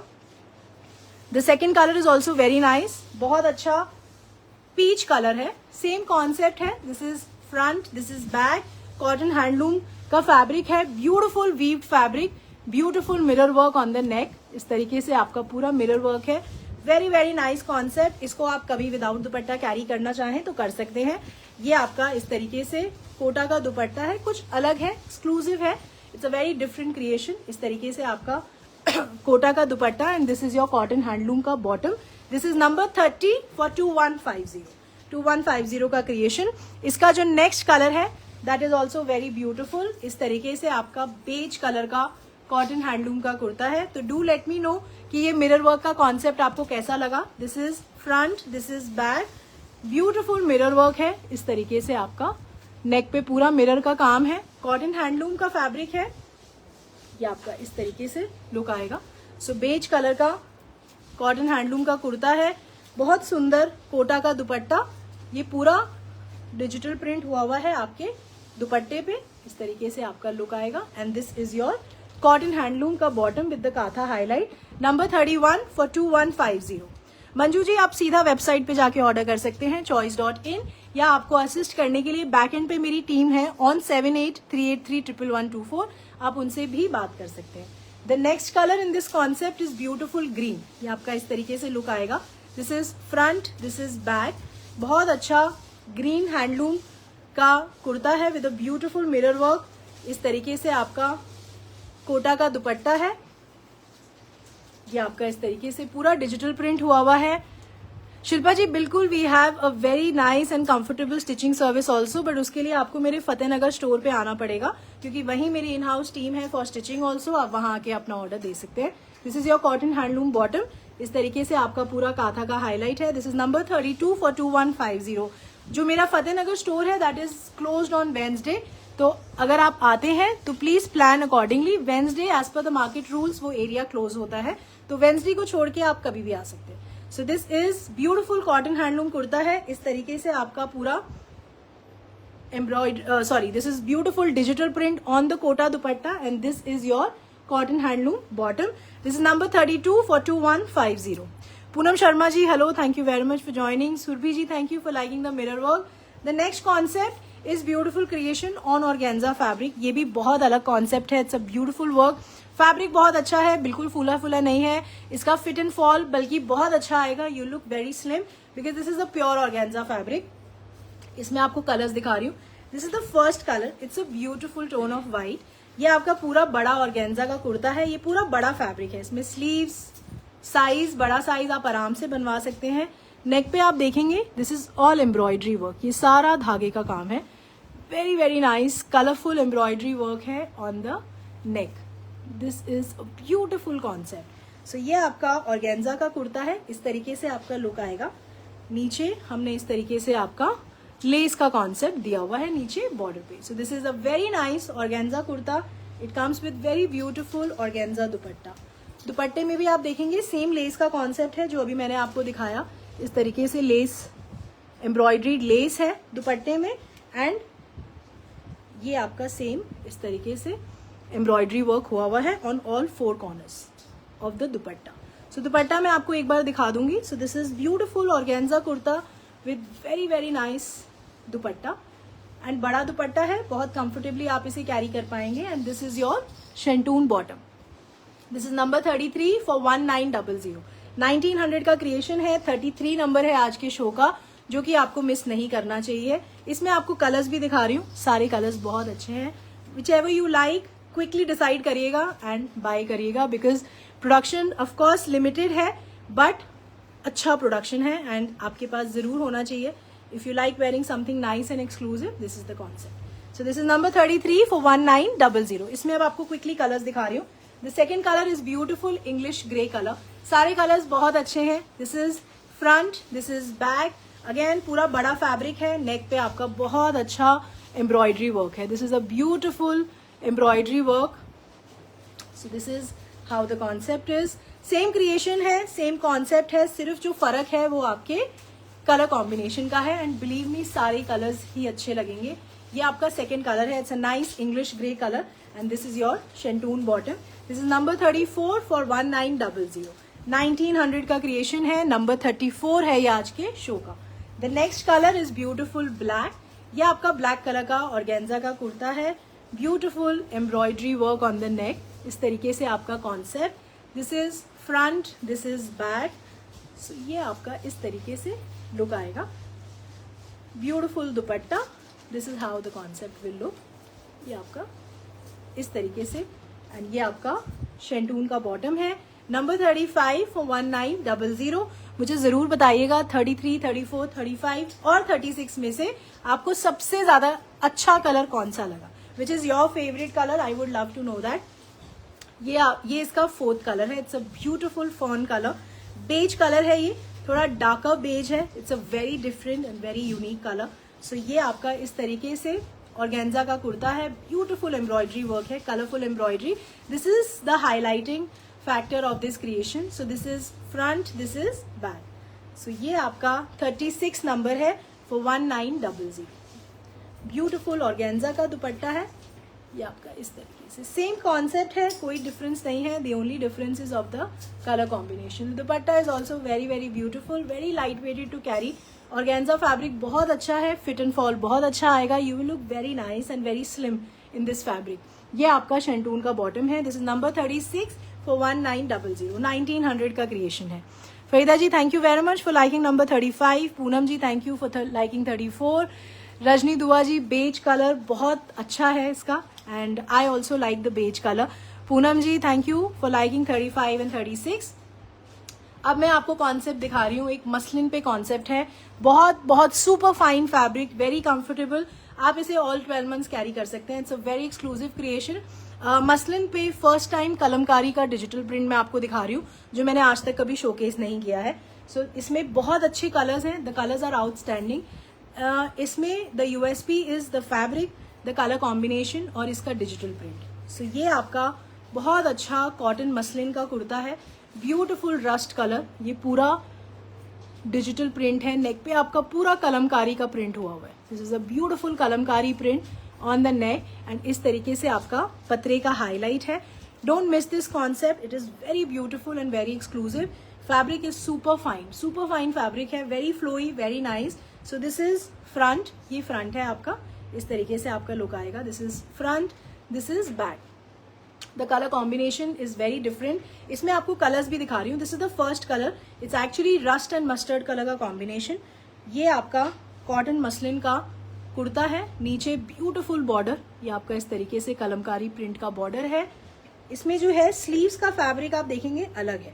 The second colour is also very nice. बहुत अच्छा पीच कलर है. सेम कॉन्सेप्ट है. This is front, this is back. Cotton handloom का फैब्रिक है. Beautiful weaved fabric. Beautiful mirror work on the neck. इस तरीके से आपका पूरा मिरर वर्क है. Very very nice concept. इसको आप कभी विदाउट दुपट्टा कैरी करना चाहें तो कर सकते हैं. ये आपका इस तरीके से कोटा का दुपट्टा है. कुछ अलग है, एक्सक्लूसिव है. It's a very different creation. इस तरीके से आपका कोटा का dupatta and this is your cotton handloom का bottom. This is number 30 for 2150. 2150 का क्रिएशन. इसका जो नेक्स्ट कलर है that is also very beautiful. इस तरीके से आपका बेज कलर का कॉटन हैंडलूम का कुर्ता है. तो डू लेट मी नो कि ये मिरर वर्क का कॉन्सेप्ट आपको कैसा लगा. This is front, this is back. Beautiful mirror work है. इस तरीके से आपका नेक पे पूरा मिरर का काम है, कॉटन हैंडलूम का फैब्रिक है। ये आपका इस तरीके से लुक आएगा। सो बेज कलर का कॉटन हैंडलूम का कुर्ता है, बहुत सुंदर कोटा का दुपट्टा, ये पूरा डिजिटल प्रिंट हुआ हुआ है आपके दुपट्टे पे, इस तरीके से आपका लुक आएगा। And this is your cotton handloom का bottom with the kantha highlight, number 31 for 2150। Manju ji आप सीधा वेबसाइट पे जाके ऑर्डर कर सकते हैं choice.in, या आपको असिस्ट करने के लिए बैक एंड पे मेरी टीम है on 7838311124, आप उनसे भी बात कर सकते हैं। The next colour in this concept is beautiful green. ये आपका इस तरीके से लुक आएगा। This is front, this is back, बहुत अच्छा ग्रीन हैंडलूम का कुर्ता है with a beautiful mirror work. इस तरीके से आपका कोटा का दुपट्टा है, ये आपका इस तरीके से पूरा डिजिटल प्रिंट हुआ हुआ है। शिल्पा जी बिल्कुल, we have a very nice and comfortable stitching service also, but उसके लिए आपको मेरे फतेहनगर स्टोर पे आना पड़ेगा, क्योंकि वहीं मेरी इन हाउस टीम है फॉर स्टिचिंग ऑल्सो। आप वहां आके अपना ऑर्डर दे सकते हैं। This is your cotton handloom bottom, इस तरीके से आपका पूरा काथा का हाईलाइट है। This is number 32 for 2150। जो मेरा फतेहनगर स्टोर है that is closed on Wednesday, तो अगर आप आते हैं तो please plan accordingly. Wednesday as per the market rules वो एरिया क्लोज होता है, तो वेंसडे को छोड़ के आप कभी भी आ सकते हैं। So this is beautiful cotton handloom kurta है, इस तरीके से आपका पूरा this is beautiful digital print on the Kota dupatta, and this is your cotton handloom bottom. This is number 32 for 2150। Poonam Sharma ji hello, thank you very much for joining. Surabhi ji thank you for liking the mirror work. The next concept is beautiful creation on organza fabric. ये भी बहुत अलग concept है, it's a beautiful work. Fabric बहुत अच्छा है, बिल्कुल फूला फूला नहीं है, इसका फिट एंड फॉल बल्कि बहुत अच्छा आएगा। You look very slim because this is a pure organza fabric. इसमें आपको कलर्स दिखा रही हूँ। This is the first colour, it's a beautiful tone of white. ये आपका पूरा बड़ा ऑर्गेन्जा का कुर्ता है, ये पूरा बड़ा फैब्रिक है। इसमें स्लीव्स साइज, बड़ा साइज आप आराम से बनवा सकते हैं। नेक पे आप देखेंगे this is all embroidery work, ये सारा धागे का काम है। Very very nice colourful embroidery work है on the neck. This is a beautiful concept. So ये आपका ऑर्गेन्जा का कुर्ता है, इस तरीके से आपका लुक आएगा। नीचे हमने इस तरीके से आपका लेस का कॉन्सेप्ट दिया हुआ है नीचे बॉर्डर पे। So this is a very nice organza kurta. It comes with very beautiful organza दुपट्टा। दुपट्टे में भी आप देखेंगे सेम लेस का कॉन्सेप्ट है जो अभी मैंने आपको दिखाया। इस तरीके से लेस, एम्ब्रॉयडरीड लेस है दुपट्टे में, एंड ये आपका सेम इस तरीके से एम्ब्रॉयडरी वर्क हुआ हुआ है on all 4 corners of the dupatta. So dupatta मैं आपको एक बार दिखा दूंगी। So this is beautiful organza kurta with very very nice dupatta, and बड़ा दुपट्टा है, बहुत कंफर्टेबली आप इसे कैरी कर पाएंगे। And this is your शेंटून bottom. This is number 33 for 1900। 1900 का क्रिएशन है, 33 नंबर है आज के शो का, जो कि आपको मिस नहीं करना चाहिए। इसमें आपको कलर्स भी दिखा रही हूँ, सारे कलर्स बहुत अच्छे हैं। Which ever you like quickly decide करिएगा एंड बाय करिएगा, बिकॉज प्रोडक्शन ऑफकोर्स लिमिटेड है, बट अच्छा प्रोडक्शन है एंड आपके पास जरूर होना चाहिए। If you like wearing something nice and exclusive, this is the concept. So this is number 33 for 1900। इसमें अब आपको क्विकली कलर्स दिखा रही हूँ। The second colour is beautiful English grey colour. सारे कलर्स बहुत अच्छे हैं। This is front, this is back, again पूरा बड़ा फैब्रिक है। नेक पे आपका बहुत अच्छा एम्ब्रॉयडरी वर्क है। This is a beautiful embroidery work. So this is how the concept is. Same creation है, सेम कॉन्सेप्ट है, सिर्फ जो फर्क है वो आपके कलर कॉम्बिनेशन का है। एंड बिलीव मी सारे कलर्स ही अच्छे लगेंगे। ये आपका सेकेंड कलर है, it's a nice English grey colour, and this is your शेंटून bottom. This is number 34 for 1900। 1900 का क्रिएशन है, नंबर 34 है ये आज के शो का। The next colour is beautiful black. ये आपका ब्लैक कलर का ऑर्गेन्जा का कुर्ता है। Beautiful embroidery work on the neck, इस तरीके से आपका concept. This is front, this is back. So ये आपका इस तरीके से लुक आएगा। Beautiful dupatta, this is how the concept will look. ये आपका इस तरीके से, एंड ये आपका शेंटून का बॉटम है। Number 35 for 1900। मुझे जरूर बताइएगा 33, 34, 35 और 36 में से आपको सबसे ज्यादा अच्छा कलर कौन सा लगा, which is your favourite colour. I would love to know that. ये इसका 4th कलर है। It's a beautiful fawn colour, beige colour है, ये थोड़ा डार्कर बेज है। It's a very different and very unique colour. So ये आपका इस तरीके से ऑर्गेन्जा का कुर्ता है, ब्यूटीफुल एम्ब्रॉयडरी वर्क है, colourful embroidery. This is the highlighting factor of this creation. So this is front, this is back. So ये आपका 36 नंबर है फॉर 1900. ब्यूटीफुल ऑर्गेन्जा का दुपट्टा है. ये आपका इस तरीके से सेम कॉन्सेप्ट है, कोई डिफरेंस नहीं है. The only difference is of the colour combination. Dupatta is also very very beautiful, very light weighted to carry. Organza fabric बहुत अच्छा है, फिट एंड फॉल बहुत अच्छा आएगा. You will look very nice and very slim in this fabric. ये आपका शेंटून का बॉटम है. This is number 36 for 1900. 1900 का क्रिएशन है. Farida ji thank you very much for liking number 35. Poonam ji thank you for liking 34. Rajni Dua ji beige colour बहुत अच्छा है इसका, and I also like the beige colour. Poonam ji thank you for liking 35 and 36. अब मैं आपको कॉन्सेप्ट दिखा रही हूँ. एक मसलिन पे कॉन्सेप्ट है, बहुत बहुत super fine fabric, very comfortable. आप इसे ऑल 12 मंथ्स कैरी कर सकते हैं. It's a very exclusive creation. Muslin पे फर्स्ट टाइम कलमकारी का डिजिटल प्रिंट मैं आपको दिखा रही हूँ, जो मैंने आज तक कभी शोकेस नहीं किया है. सो इसमें बहुत अच्छे कलर्स हैं. The colours are outstanding. इसमें the USP is the fabric, the colour combination और इसका डिजिटल प्रिंट. सो ये आपका बहुत अच्छा कॉटन मसलिन का कुर्ता है. Beautiful rust colour. ये पूरा डिजिटल प्रिंट है. नेक पे आपका पूरा कलमकारी का प्रिंट हुआ हुआ है. This is a beautiful kalamkari print on the neck, and इस तरीके से आपका पतरे का हाईलाइट है. Don't miss this concept. It is very beautiful and very exclusive. Fabric is super fine fabric है. Very flowy, very nice. So this is front. ये front है आपका. इस तरीके से आपका लुक आएगा. This is front, this is back. The colour combination is very different. इसमें आपको कलर्स भी दिखा रही हूँ. This is the first colour. It's actually rust and mustard colour का कॉम्बिनेशन. ये आपका कॉटन मसलिन का कुर्ता है. नीचे ब्यूटीफुल बॉर्डर. ये आपका इस तरीके से कलमकारी प्रिंट का बॉर्डर है. इसमें जो है स्लीव्स का फैब्रिक आप देखेंगे अलग है.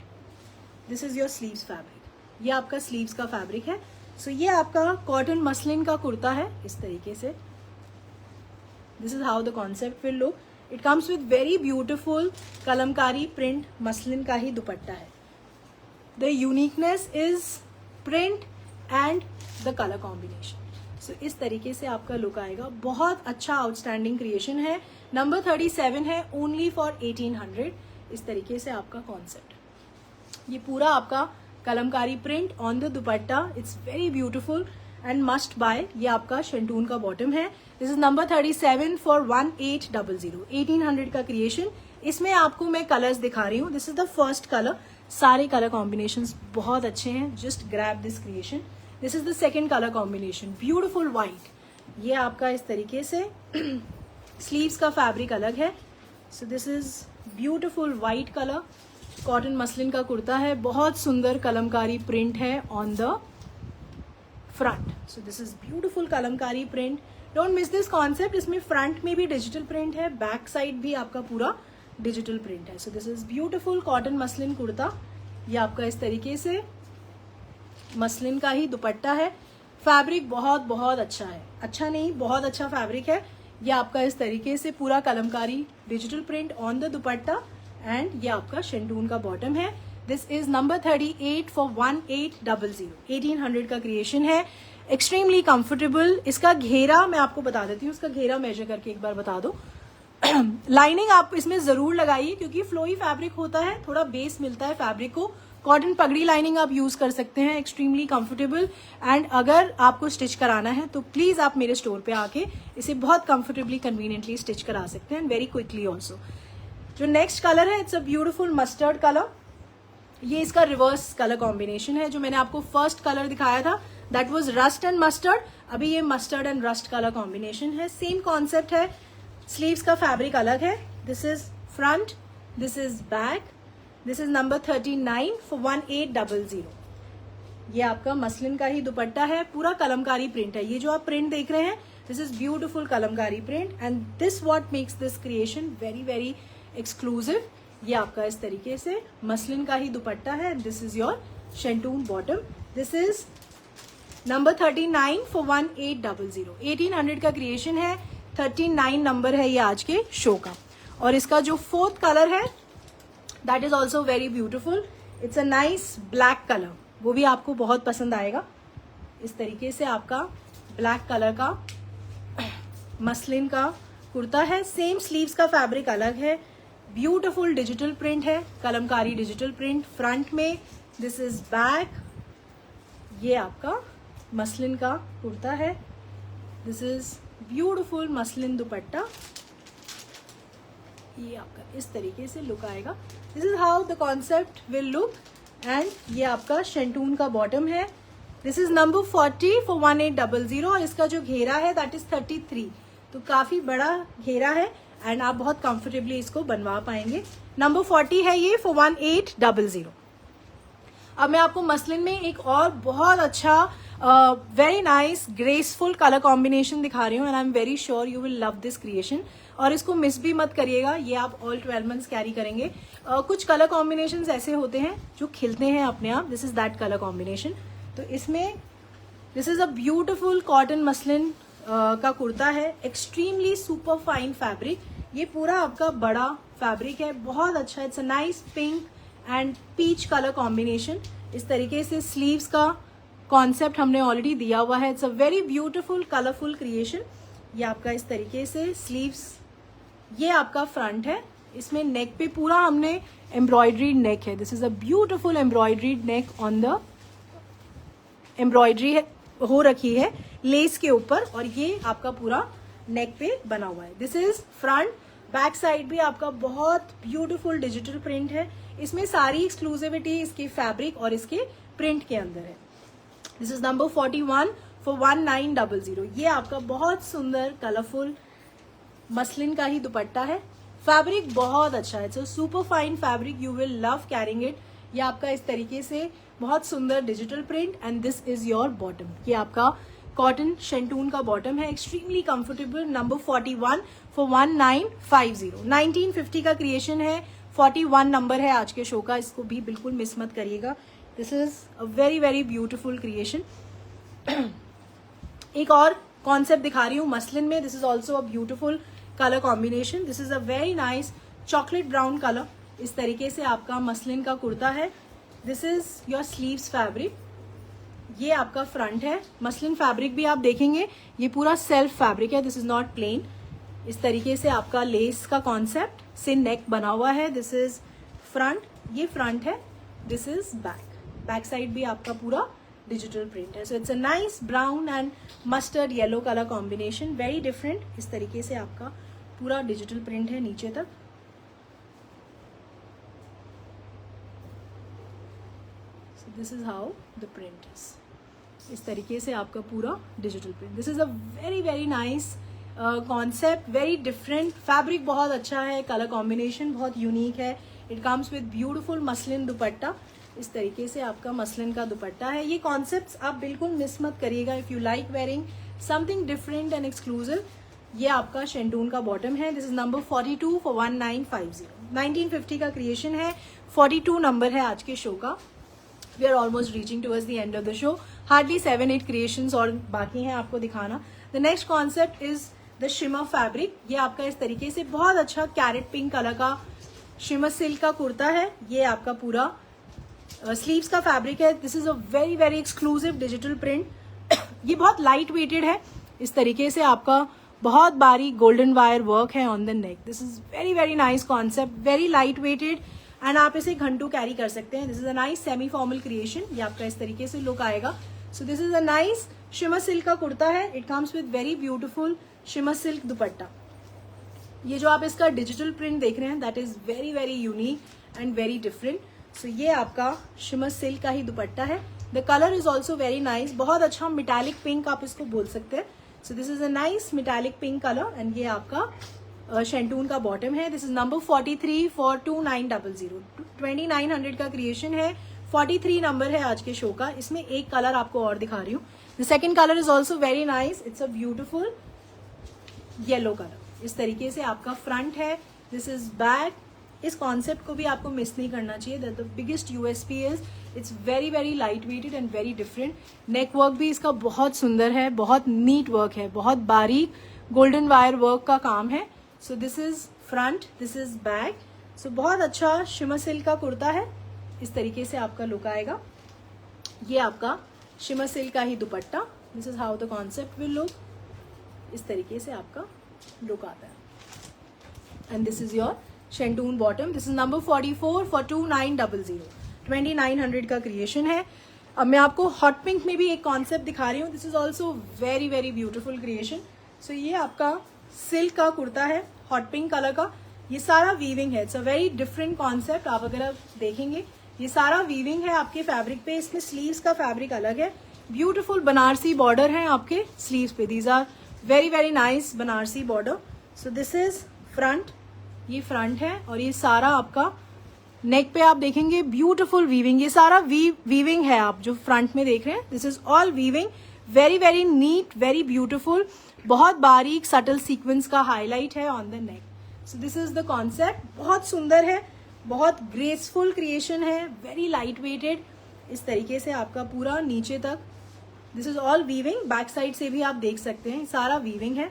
This is your sleeves fabric. ये आपका स्लीव्स का फैब्रिक है. सो ये आपका कॉटन मसलिन का कुर्ता है इस तरीके से. This is how the concept will look. It comes with very beautiful kalamkari print muslin का ही दुपट्टा है. The uniqueness is print and the colour combination. So इस तरीके से आपका लुक आएगा. बहुत अच्छा आउटस्टैंडिंग क्रिएशन है. नंबर 37 है, ओनली फॉर 1800. इस तरीके से आपका कॉन्सेप्ट. ये पूरा आपका Kalamkari print on the dupatta. It's very beautiful and must buy. ये आपका शेंटून का बॉटम है. This is number 37 for 1800. 1800 का क्रिएशन. इसमें आपको मैं कलर्स दिखा रही हूँ. This is the first colour. सारे कलर कॉम्बिनेशंस बहुत अच्छे हैं. Just grab this creation. This is the second colour combination, beautiful white. ये आपका इस तरीके से स्लीव्स का फैब्रिक अलग है. So this is beautiful white colour. Cotton muslin का कुर्ता है. बहुत सुंदर कलमकारी प्रिंट है on the front. So this is beautiful kalamkari print. Don't miss this concept. इसमें फ्रंट में भी डिजिटल प्रिंट है, बैक साइड भी आपका पूरा डिजिटल प्रिंट है. So this is beautiful cotton muslin kurta. ये आपका इस तरीके से मसलिन का ही दुपट्टा है. फैब्रिक बहुत बहुत अच्छा है. अच्छा नहीं, बहुत अच्छा फैब्रिक है. ये आपका इस तरीके से पूरा Kalamkari digital print on the dupatta, and ये आपका शेंटून का बॉटम है. This is number 38 for 1800. 1800 का क्रिएशन है. Extremely comfortable. इसका घेरा मैं आपको बता देती हूँ. इसका घेरा मेजर करके एक बार बता दो. लाइनिंग आप इसमें जरूर लगाइए, क्योंकि फ्लोई फैब्रिक होता है, थोड़ा बेस मिलता है फैब्रिक को. कॉटन पगड़ी लाइनिंग आप यूज कर सकते हैं. Extremely comfortable. एंड अगर आपको स्टिच कराना है तो प्लीज आप मेरे स्टोर पे आके इसे बहुत कंफर्टेबली कन्वीनियंटली स्टिच करा सकते हैं, वेरी क्विकली ऑल्सो. जो नेक्स्ट कलर है, it's a beautiful mustard colour. ये इसका रिवर्स कलर कॉम्बिनेशन है. जो मैंने आपको फर्स्ट कलर दिखाया था that was rust and mustard. अभी ये mustard and rust colour combination है. सेम कॉन्सेप्ट है. स्लीव्स का फैब्रिक अलग है. This is front, this is back. This is number 39 for 1800. ये आपका मसलिन का ही दुपट्टा है. पूरा कलमकारी प्रिंट है. ये जो आप प्रिंट देख रहे हैं, this is beautiful kalamkari print, and this what makes this creation very very exclusive. ये आपका इस तरीके से मसलिन का ही दुपट्टा है. This is your शेंटून bottom. This is number 39 for 1800. 1800 का क्रिएशन है. 39 नंबर है ये आज के शो का. और इसका जो फोर्थ कलर है that is also very beautiful. It's a nice black colour. वो भी आपको बहुत पसंद आएगा. इस तरीके से आपका ब्लैक कलर का मसलिन का कुर्ता है, सेम स्लीव्स का फैब्रिक अलग है, ब्यूटीफुल डिजिटल प्रिंट है, कलमकारी डिजिटल प्रिंट फ्रंट में। दिस इज बैक, ये आपका मसलिन का कुर्ता है, दिस इज ब्यूटीफुल मसलिन दुपट्टा, ये आपका इस तरीके से लुक आएगा। This is how the concept will look. And ये आपका शेंटून का बॉटम है, दिस इज नंबर 40 फॉर 1800 और इसका जो घेरा है दैट इज 33, तो काफी बड़ा घेरा है एंड आप बहुत कंफर्टेबली इसको बनवा पाएंगे। नंबर 40 है ये फॉर 1800। अब मैं आपको मसलिन में एक और बहुत अच्छा very nice graceful colour combination दिखा रही हूँ and I am very sure you will love this creation. और इसको मिस भी मत करिएगा, ये आप ऑल 12 मंथ्स कैरी करेंगे। कुछ कलर कॉम्बिनेशंस ऐसे होते हैं जो खिलते हैं अपने आप, this is that colour combination. तो इसमें this is a beautiful cotton muslin का कुर्ता है, एक्सट्रीमली सुपर फाइन फैब्रिक, ये पूरा आपका बड़ा फैब्रिक है, बहुत अच्छा। It's a nice pink and peach colour combination. इस तरीके से स्लीव्स का कॉन्सेप्ट हमने ऑलरेडी दिया हुआ है। It's a very beautiful colourful creation. ये आपका इस तरीके से स्लीव्स, ये आपका फ्रंट है, इसमें नेक पे पूरा हमने एम्ब्रॉयडरीड नेक है, this is a beautiful embroidered neck on the, embroidery हो रखी है लेस के ऊपर और ये आपका पूरा नेक पे बना हुआ है। This is front. Back side भी आपका बहुत ब्यूटीफुल डिजिटल प्रिंट है, इसमें सारी एक्सक्लूसिविटी इसके फैब्रिक और इसके प्रिंट के अंदर है। This is number 41 for 1900। ये आपका बहुत सुंदर कलरफुल मसलिन का ही दुपट्टा है, फैब्रिक बहुत अच्छा है, it's super fine fabric, you will love carrying it. ये आपका इस तरीके से बहुत सुंदर digital print and this is your bottom. ये आपका कॉटन शेंटून का बॉटम है, एक्सट्रीमली कंफर्टेबल। Number 41 for 1950। 1950 का क्रिएशन है, 41 नंबर है आज के शो का, इसको भी बिल्कुल मिस मत करिएगा। This is a very very beautiful creation. एक और कॉन्सेप्ट दिखा रही हूँ मसलिन में, this is also a beautiful colour combination. This is a very nice chocolate brown colour, इस तरीके से आपका मसलिन का कुर्ता है। This is your sleeves fabric, ये आपका फ्रंट है। मसलिन फैब्रिक भी आप देखेंगे ये पूरा सेल्फ फैब्रिक है, दिस इज नॉट प्लेन। इस तरीके से आपका लेस का कॉन्सेप्ट से नेक बना हुआ है। दिस इज फ्रंट, ये फ्रंट है, this is back. Back side भी आपका पूरा डिजिटल प्रिंट है। So it's a nice brown and mustard yellow colour combination, very different. इस तरीके से आपका पूरा डिजिटल प्रिंट है नीचे तक। सो this is how the print is, इस तरीके से आपका पूरा digital print. This is a very very nice concept, very different, fabric बहुत अच्छा है, कलर कॉम्बिनेशन बहुत यूनिक है। It comes with beautiful muslin दुपट्टा, इस तरीके से आपका मसलिन का दुपट्टा है। ये कॉन्सेप्ट्स आप बिल्कुल मिस मत करिएगा if you like wearing something different and exclusive. ये आपका शेंटून का बॉटम है, दिस इज नंबर 42 फॉर 1950। 1950 का क्रिएशन है, 42 नंबर है आज के शो का। We are almost reaching towards the end of the show, hardly 7-8 creations और बाकी हैं आपको दिखाना। The next concept is the shimmer fabric. ये आपका इस तरीके से बहुत अच्छा कैरेट पिंक कलर का शिमर सिल्क का कुर्ता है, ये आपका पूरा स्लीव्स का फैब्रिक है। This is a very very exclusive digital print. ये बहुत लाइट वेटेड है, इस तरीके से आपका बहुत बारीक गोल्डन वायर वर्क है on the neck. This is very very nice concept, very light weighted and आप इसे घंटों कैरी कर सकते हैं। This is a nice semi formal creation, ये आपका इस तरीके से लुक आएगा। So this is a nice shimmer silk का कुर्ता है, it comes with very beautiful shimmer silk dupatta. ये जो आप इसका डिजिटल प्रिंट देख रहे हैं that is very very unique and very different. So ये आपका शिमर सिल्क का ही दुपट्टा है। The colour is also very nice, बहुत अच्छा मेटालिक पिंक आप इसको बोल सकते हैं। So this is a nice metallic pink colour and ये आपका शेंटून का बॉटम है। This is number 43 for 2900। 2900 का क्रिएशन है, 43 नंबर है आज के शो का। इसमें एक कलर आपको और दिखा रही हूँ, the second colour is also very nice, it's a beautiful yellow colour. इस तरीके से आपका फ्रंट है, दिस इज बैक। इस कॉन्सेप्ट को भी आपको मिस नहीं करना चाहिए, that the biggest USP is it's very very light weighted and very different. Neck work भी इसका बहुत सुंदर है, बहुत नीट वर्क है, बहुत बारीक गोल्डन वायर वर्क का काम है। So this is front, this is back. So बहुत अच्छा शिमर सिल्क का कुर्ता है, इस तरीके से आपका लुक आएगा। ये आपका शिमर सिल्क का ही dupatta, this is how the concept will look. इस तरीके से आपका लुक आता है। And this is your शेंटून bottom. This is number 44 for 2900, 2900 का क्रिएशन है। अब मैं आपको हॉट पिंक में भी एक कॉन्सेप्ट दिखा रही हूँ। This is also very very beautiful creation. So ये आपका सिल्क का कुर्ता है, हॉट पिंक कलर का। ये सारा वीविंग है, it's a very different concept. आप अगर आप देखेंगे ये सारा वीविंग है आपके फैब्रिक पे। इसमें स्लीव्स का फैब्रिक अलग है, ब्यूटिफुल बनारसी बॉर्डर है आपके स्लीव्स पे। These are very very nice Banarasi border. So this is front, ये फ्रंट है और ये सारा आपका नेक पे आप देखेंगे ब्यूटिफुल वीविंग। ये सारा वीविंग है आप जो फ्रंट में देख रहे हैं। This is all weaving, very very NEET, very beautiful. बहुत बारीक सटल सीक्वेंस का हाईलाइट है on the neck. So this is the concept. बहुत सुंदर है, बहुत ग्रेसफुल क्रिएशन है, वेरी लाइट वेटेड। इस तरीके से आपका पूरा नीचे तक this is all weaving. Back side से भी आप देख सकते हैं सारा वीविंग है।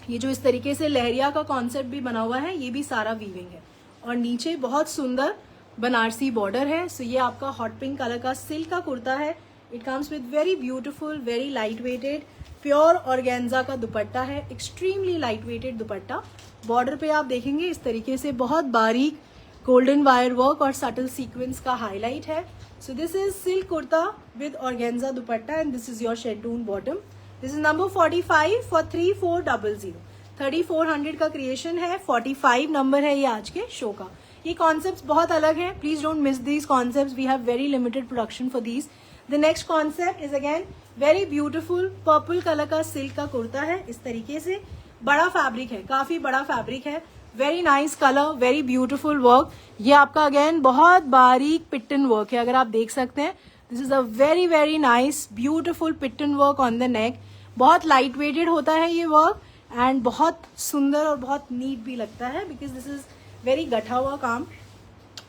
ये जो इस तरीके से लहरिया का कॉन्सेप्ट भी बना हुआ है, ये भी सारा वीविंग है। और नीचे बहुत सुंदर बनारसी बॉर्डर है। सो ये आपका हॉट पिंक कलर का सिल्क का कुर्ता है। It comes with very beautiful, very light weighted pure organza का दुपट्टा है, extremely light weighted dupatta. Border पे आप देखेंगे इस तरीके से बहुत बारीक गोल्डन वायर वर्क और सटल सीक्वेंस का हाईलाइट है। So this is silk kurta with organza dupatta and this is your शेंटून bottom. This is number 45 for 3400, 3400 का क्रिएशन है। 45 नंबर है ये आज के शो का। ये कॉन्सेप्ट्स बहुत अलग हैं, please don't miss these concepts, we have very limited production for these. The next concept is again very beautiful purple colour का सिल्क का कुर्ता है। इस तरीके से बड़ा फैब्रिक है, काफी बड़ा फैब्रिक है, very nice colour, very beautiful work. ये आपका अगेन बहुत बारीक पिटन वर्क है, अगर आप देख सकते हैं। This is a very very nice beautiful पिटन वर्क ऑन द नेक। बहुत लाइट वेटेड होता है ये वर्क एंड बहुत सुंदर और बहुत नीट भी लगता है बिकॉज दिस इज वेरी गठा हुआ काम।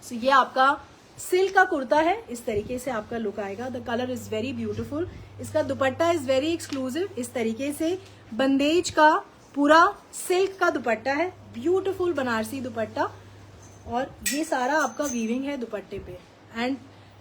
सो ये आपका सिल्क का कुर्ता है, इस तरीके से आपका लुक आएगा। The colour is very beautiful. इसका दुपट्टा इज वेरी एक्सक्लूसिव, इस तरीके से बंदेज का पूरा सिल्क का दुपट्टा है, ब्यूटिफुल बनारसी दुपट्टा। और ये सारा आपका वीविंग है दुपट्टे पे एंड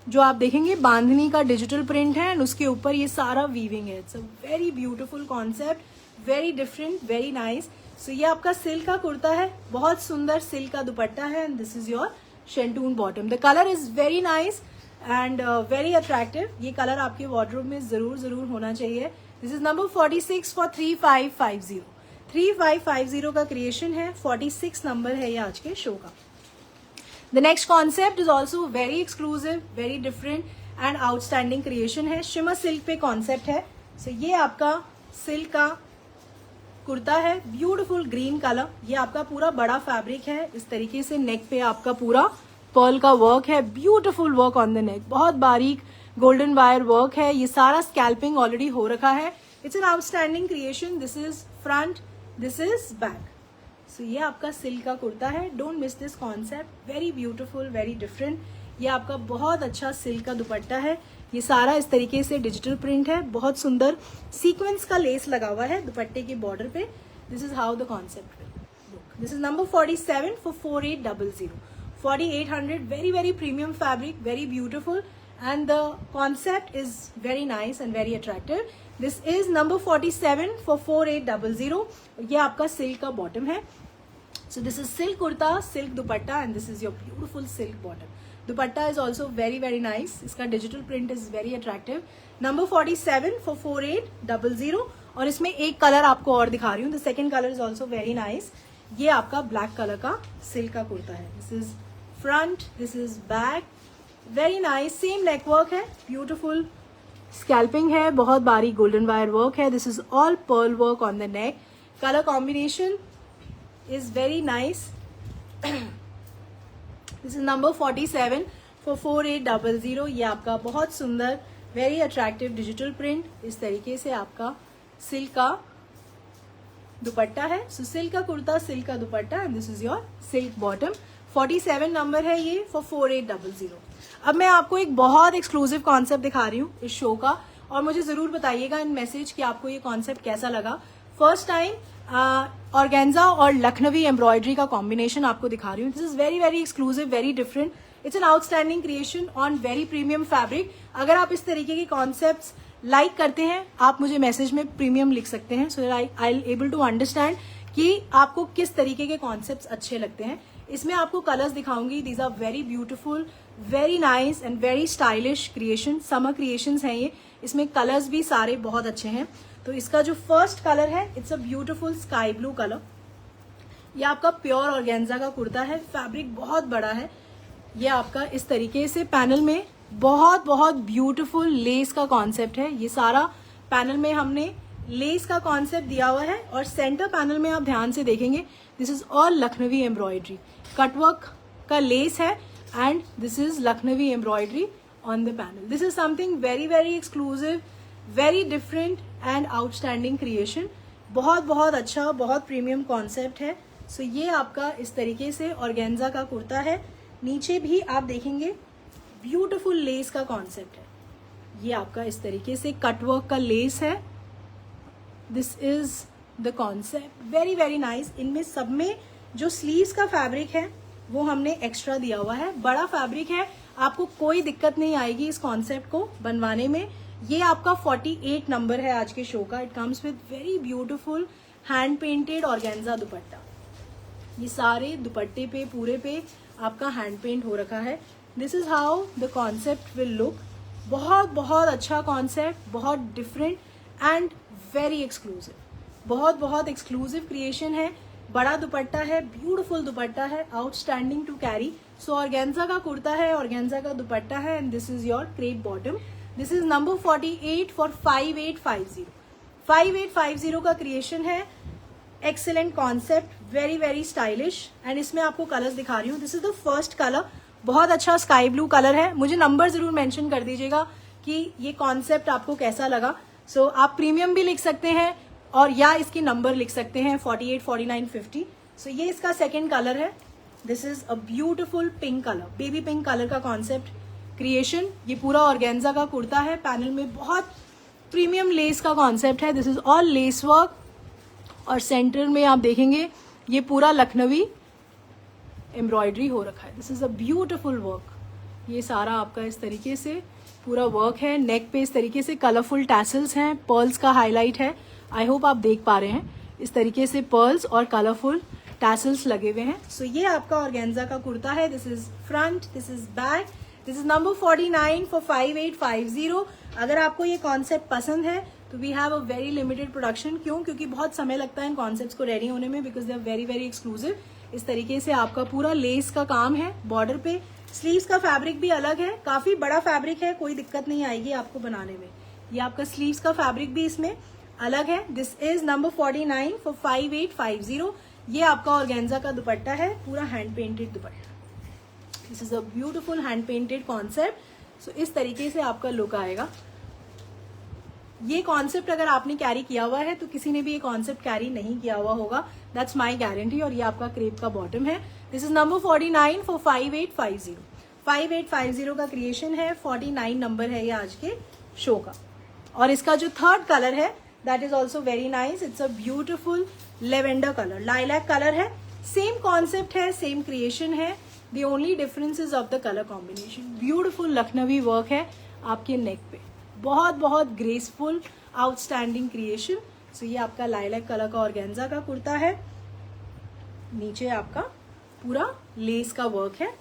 जो आप देखेंगे बांधनी का डिजिटल प्रिंट है एंड उसके ऊपर ये सारा वीविंग है। It's a very beautiful concept, very different, very nice. So ये आपका सिल्क का कुर्ता है, बहुत सुंदर सिल्क का दुपट्टा है and this is your शेंटून bottom. The colour is very nice and very attractive. ये कलर आपके वार्डरोब में जरूर होना चाहिए। दिस इज नंबर 46 फॉर 3550, 3550 का क्रिएशन है। 46 नंबर है ये आज के शो का। The next concept is also very exclusive, very different and outstanding creation है। शिमर सिल्क पे कॉन्सेप्ट है। So ये आपका सिल्क का कुर्ता है, ब्यूटिफुल ग्रीन कलर। ये आपका पूरा बड़ा फैब्रिक है, इस तरीके से नेक पे आपका पूरा पर्ल का वर्क है, beautiful work on the neck, बहुत बारीक गोल्डन वायर वर्क है। ये सारा स्कैल्पिंग ऑलरेडी हो रखा है। It's an outstanding creation. This is front, this is back. So ये आपका सिल्क का कुर्ता है, don't miss this concept, very beautiful, very different. ये आपका बहुत अच्छा सिल्क का दुपट्टा है। ये सारा इस तरीके से डिजिटल प्रिंट है, बहुत सुंदर सीक्वेंस का लेस लगा हुआ है दुपट्टे के बॉर्डर पे। This is how the concept will look. This is number 47 for 4800, 4800, very very premium fabric, very beautiful and the concept is very nice and very attractive. This is number 47 for 4800। ये आपका silk का bottom है। So this is silk kurta, silk dupatta and this is your beautiful silk bottom. Dupatta is also very very nice. इसका digital print is very attractive. Number 47 for 4800 और इसमें एक colour आपको और दिखा रही हूँ. The second color is also very nice. ये आपका black color का silk का कुर्ता है. This is front, this is back. Very nice. Same neck work है. Beautiful scalping है. बहुत बारीक golden wire work है. This is all pearl work on the neck. Color combination is very nice. This is number 47 for 4800. ये आपका बहुत सुंदर very attractive digital print, इस तरीके से आपका सिल्क का दुपट्टा है. सो सिल्क का कुर्ता, सिल्क का dupatta and this is your silk bottom. 47 number है ये फॉर 4800. अब मैं आपको एक बहुत एक्सक्लूसिव कॉन्सेप्ट दिखा रही हूँ इस शो का और मुझे जरूर बताइएगा इन मैसेज कि आपको ये कॉन्सेप्ट कैसा लगा. फर्स्ट टाइम ऑर्गेन्जा और लखनवी एम्ब्रॉयडरी का कॉम्बिनेशन आपको दिखा रही हूँ. This is very very exclusive, very different. It's an outstanding creation on very premium fabric. अगर आप इस तरीके के कॉन्सेप्ट्स लाइक करते हैं आप मुझे मैसेज में प्रीमियम लिख सकते हैं, so I will able to understand कि आपको किस तरीके के कॉन्सेप्ट्स अच्छे लगते हैं। इसमें आपको कलर्स दिखाऊंगी, these are very beautiful, very nice and very stylish creation, summer creations हैं ये। इसमें कलर्स भी सारे बहुत अच्छे हैं। तो इसका जो फर्स्ट कलर है, it's a beautiful sky blue colour. ये आपका प्योर ऑर्गेन्जा का कुर्ता है, फैब्रिक बहुत बड़ा है। ये आपका इस तरीके से पैनल में बहुत बहुत ब्यूटीफुल लेस का कॉन्सेप्ट है। ये सारा पैनल में हमने लेस का कॉन्सेप्ट दिया हुआ है और सेंटर पैनल में आप ध्यान से देखेंगे, this is all Lucknowi embroidery, cutwork का लेस है and this is Lucknowi embroidery on the panel. This is something very very exclusive, very different and outstanding creation. बहुत बहुत अच्छा, बहुत प्रीमियम कॉन्सेप्ट है। सो ये आपका इस तरीके से ऑर्गेन्जा का कुर्ता है। नीचे भी आप देखेंगे ब्यूटीफुल लेस का कॉन्सेप्ट है। ये आपका इस तरीके से कटवर्क का लेस है। This is the concept, very very nice. इनमें सब में जो स्लीव्स का फैब्रिक है वो हमने एक्स्ट्रा दिया हुआ है। बड़ा फैब्रिक है, आपको कोई दिक्कत नहीं आएगी इस कॉन्सेप्ट को बनवाने में। ये आपका 48 नंबर है आज के शो का। It comes with very beautiful hand painted organza दुपट्टा। ये सारे दुपट्टे पे पूरे पे आपका हैंड पेंट हो रखा है। This is how the concept will look. बहुत बहुत अच्छा कॉन्सेप्ट, बहुत डिफरेंट एंड वेरी एक्सक्लूसिव, बहुत बहुत एक्सक्लूसिव क्रिएशन है। बड़ा दुपट्टा है, ब्यूटीफुल दुपट्टा है, outstanding to carry. So organza का कुर्ता है, ऑर्गेन्जा का दुपट्टा है and this is your crepe bottom. This is number 48 for 5850। 5850 का क्रिएशन है। Excellent concept, very very stylish and इसमें आपको कलर्स दिखा रही हूँ। This is the first colour, बहुत अच्छा स्काई ब्लू कलर है। मुझे नंबर जरूर मेंशन कर दीजिएगा कि ये कॉन्सेप्ट आपको कैसा लगा। सो आप प्रीमियम भी लिख सकते हैं और या इसकी नंबर लिख सकते हैं 48, 49, 50। सो ये इसका सेकेंड कलर है। This is a beautiful pink colour, baby pink colour का कॉन्सेप्ट क्रिएशन। ये पूरा ऑर्गेन्जा का कुर्ता है, पैनल में बहुत प्रीमियम लेस का कॉन्सेप्ट है। This is all lace work और सेंटर में आप देखेंगे ये पूरा लखनवी एम्ब्रॉयडरी हो रखा है। This is a beautiful work. ये सारा आपका इस तरीके से पूरा वर्क है। नेक पे इस तरीके से कलरफुल टैसल्स हैं, पर्ल्स का हाईलाइट है। आई होप आप देख पा रहे हैं, इस तरीके से पर्ल्स और कलरफुल टैसल्स लगे हुए हैं। सो ये आपका ऑर्गेन्जा का कुर्ता है। This is front, this is back. This is number 49 for 5850। अगर आपको ये कॉन्सेप्ट पसंद है तो we have a very limited production. क्यों? क्योंकि बहुत समय लगता है इन कॉन्सेप्ट्स को रेडी होने में, because they are very very exclusive. इस तरीके से आपका पूरा लेस का काम है बॉर्डर पे। स्लीव्स का फैब्रिक भी अलग है, काफी बड़ा फैब्रिक है, कोई दिक्कत नहीं आएगी आपको बनाने में। ये आपका स्लीव्स का फैब्रिक भी इसमें अलग है। This is number 49 for 5850। ये आपका ऑर्गेन्जा का दुपट्टा है, पूरा hand painted dupatta. This is a beautiful hand painted concept. So इस तरीके से आपका लुक आएगा। ये कॉन्सेप्ट अगर आपने कैरी किया हुआ है तो किसी ने भी ये कॉन्सेप्ट कैरी नहीं किया हुआ होगा, दैट्स माई गारंटी। और ये आपका क्रेप का बॉटम है। This is number 49 for 5850। 5850 का क्रिएशन है, 49 नंबर है ये आज के शो का। और इसका जो थर्ड कलर है that is also very nice. It's a beautiful lavender colour, lilac colour है। सेम कॉन्सेप्ट है, सेम क्रिएशन है। The only difference is of the colour combination. Beautiful Lucknowi work है आपके नेक पे, बहुत बहुत ग्रेसफुल आउटस्टैंडिंग क्रिएशन। सो ये आपका लाइलैक कलर का ऑर्गेन्जा का कुर्ता है। नीचे आपका पूरा लेस का वर्क है।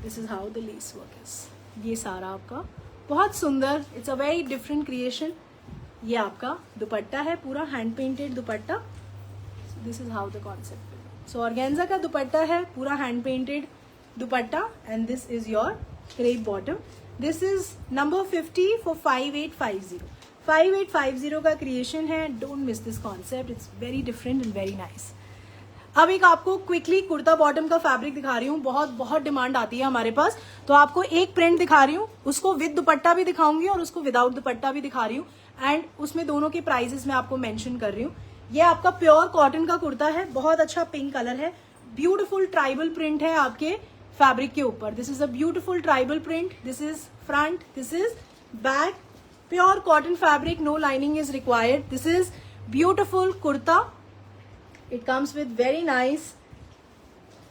This is how the lace work is. ये सारा आपका बहुत सुंदर, it's a very different creation. ये आपका दुपट्टा है, पूरा hand painted dupatta. This is how the concept. So organza का दुपट्टा है, पूरा hand painted dupatta and this is your crepe bottom. This is number 50 for 5850। 5850 का क्रिएशन है। Don't miss this concept, it's very different and very nice. अब एक आपको quickly kurta bottom का fabric दिखा रही हूँ। बहुत बहुत डिमांड आती है हमारे पास, तो आपको एक प्रिंट दिखा रही हूँ, उसको विद दुपट्टा भी दिखाऊंगी और उसको विदाउट दुपट्टा भी दिखा रही हूँ एंड उसमें दोनों के प्राइसेस मैं आपको मेंशन कर रही हूँ। ये आपका प्योर कॉटन का कुर्ता है, बहुत अच्छा पिंक कलर है। ब्यूटीफुल ट्राइबल प्रिंट है आपके फैब्रिक के ऊपर। This is a beautiful tribal print. This is front, this is back. Pure cotton fabric, no lining is required. This is beautiful kurta. It comes with very nice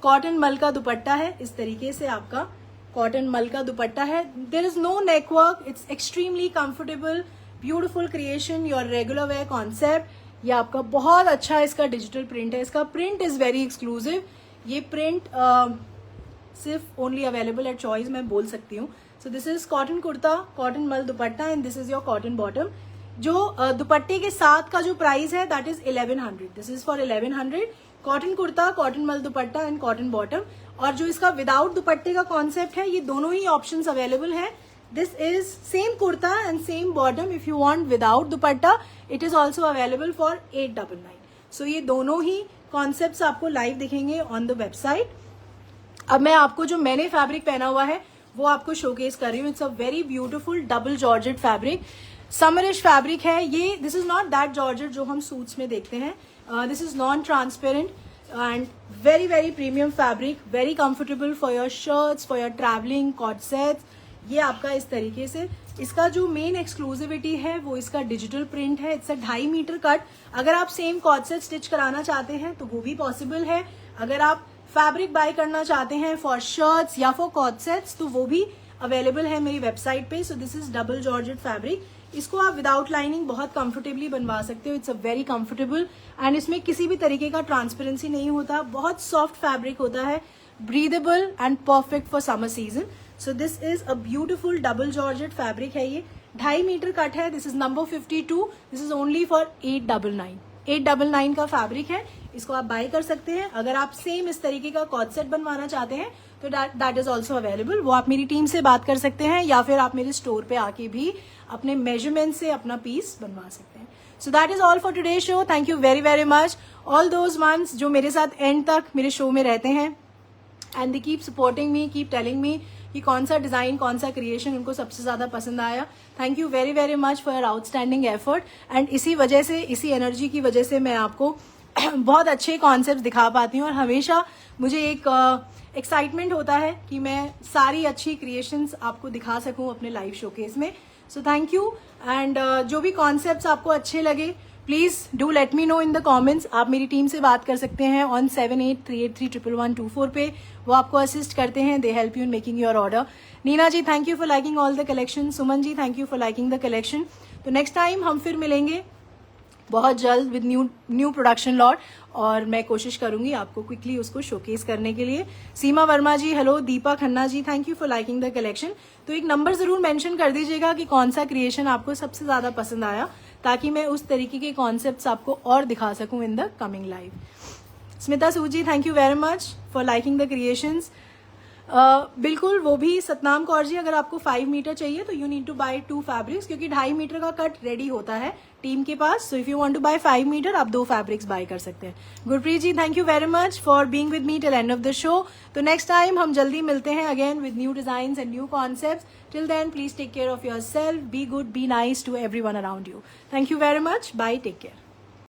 cotton मल का दुपट्टा है। इस तरीके से आपका कॉटन मल का दुपट्टा है। There is no neck work, it's extremely comfortable, beautiful creation, your regular wear concept. ये आपका बहुत अच्छा इसका डिजिटल प्रिंट है, इसका प्रिंट इज वेरी एक्सक्लूसिव। ये प्रिंट सिर्फ ओनली अवेलेबल एट चॉइस मैं बोल सकती हूँ। So this is cotton kurta, cotton मल dupatta and this is your cotton bottom. जो दुपट्टे के साथ का जो प्राइस है that is 1100, this is for 1100। Cotton kurta, cotton मल दुपट्टा एंड कॉटन बॉटम। और जो इसका विदाउट दुपट्टे का कॉन्सेप्ट है, ये दोनों ही ऑप्शंस अवेलेबल है। This is same kurta and same bottom. If you want without dupatta it is also available for 899। सो ये दोनों ही कॉन्सेप्ट्स आपको लाइव दिखेंगे ऑन द वेबसाइट। अब मैं आपको जो मैंने फैब्रिक पहना हुआ है वो आपको शोकेस कर रही हूँ। It's a very beautiful double georgette fabric, summerish fabric है ये। This is not that georgette जो हम सूट्स में देखते हैं। This is non transparent and very very premium fabric, very comfortable for your shirts, for your travelling, co-ord sets. ये आपका इस तरीके से, इसका जो मेन एक्सक्लूसिविटी है वो इसका डिजिटल प्रिंट है। It's a 2.5 metre cut. अगर आप सेम कॉट सेट स्टिच कराना चाहते हैं तो वो भी पॉसिबल है। अगर आप फैब्रिक बाय करना चाहते हैं फॉर शर्ट्स या फॉर कॉट सेट्स तो वो भी अवेलेबल है मेरी वेबसाइट पे। So this is double georgette fabric. इसको आप विदाउट लाइनिंग बहुत कंफर्टेबली बनवा सकते हो। It's a very comfortable and इसमें किसी भी तरीके का ट्रांसपेरेंसी नहीं होता। बहुत सॉफ्ट फैब्रिक होता है, breathable and perfect for summer season. So this is a beautiful double georgette fabric है। ये 2.5 मीटर कट है। This is number 52। This is only for 899। 899 का फैब्रिक है। इसको आप बाय कर सकते हैं। अगर आप सेम इस तरीके का कॉट सेट बनवाना चाहते हैं तो दैट इज ऑल्सो अवेलेबल। वो आप मेरी टीम से बात कर सकते हैं या फिर आप मेरे स्टोर पे आके भी अपने मेजरमेंट से अपना पीस बनवा सकते हैं। So that is all for today show. Thank you very very much all those ones जो मेरे साथ एंड तक मेरे शो में रहते हैं and they keep supporting me, keep telling me कि कौन सा डिजाइन, कौन सा क्रिएशन उनको सबसे ज्यादा पसंद आया। Thank you very very much for your outstanding effort. And इसी वजह से, इसी एनर्जी की वजह से मैं आपको बहुत अच्छे कॉन्सेप्ट दिखा पाती हूँ और हमेशा मुझे एक एक्साइटमेंट होता है कि मैं सारी अच्छी क्रिएशंस आपको दिखा सकूं अपने लाइव शोकेस में। सो थैंक यू एंड जो भी कॉन्सेप्ट्स आपको अच्छे लगे please do let me know in the comments. आप मेरी टीम से बात कर सकते हैं ऑन 7838311124 पे। वो आपको असिस्ट करते हैं, they help you in making your order. Neena ji thank you for liking all the collection. Suman ji thank you for liking the collection. तो नेक्स्ट टाइम हम फिर मिलेंगे बहुत जल्द विद न्यू प्रोडक्शन लॉट और मैं कोशिश करूंगी आपको क्विकली उसको शोकेस करने के लिए। Seema Verma ji hello, Deepa Khanna ji thank you for liking the collection. तो एक नंबर जरूर मेंशन कर दीजिएगा कि कौन सा क्रिएशन आपको सबसे ज्यादा पसंद आया ताकि मैं उस तरीके के कॉन्सेप्ट्स आपको और दिखा सकूं in the coming live. Smita Suji thank you very much for liking the creations. बिल्कुल वो भी सतनाम कौर जी, अगर आपको 5 मीटर चाहिए तो you need to buy 2 fabrics क्योंकि 2.5 मीटर का कट रेडी होता है टीम के पास। So if you want to buy 5 metre आप 2 फैब्रिक्स बाय कर सकते हैं। Gurpreet ji thank you very much for being with me till end of the show. तो नेक्स्ट टाइम हम जल्दी मिलते हैं again with new designs and new concepts. Till then please take care of yourself, be good, be nice to everyone around you. Thank you very much, bye, take care.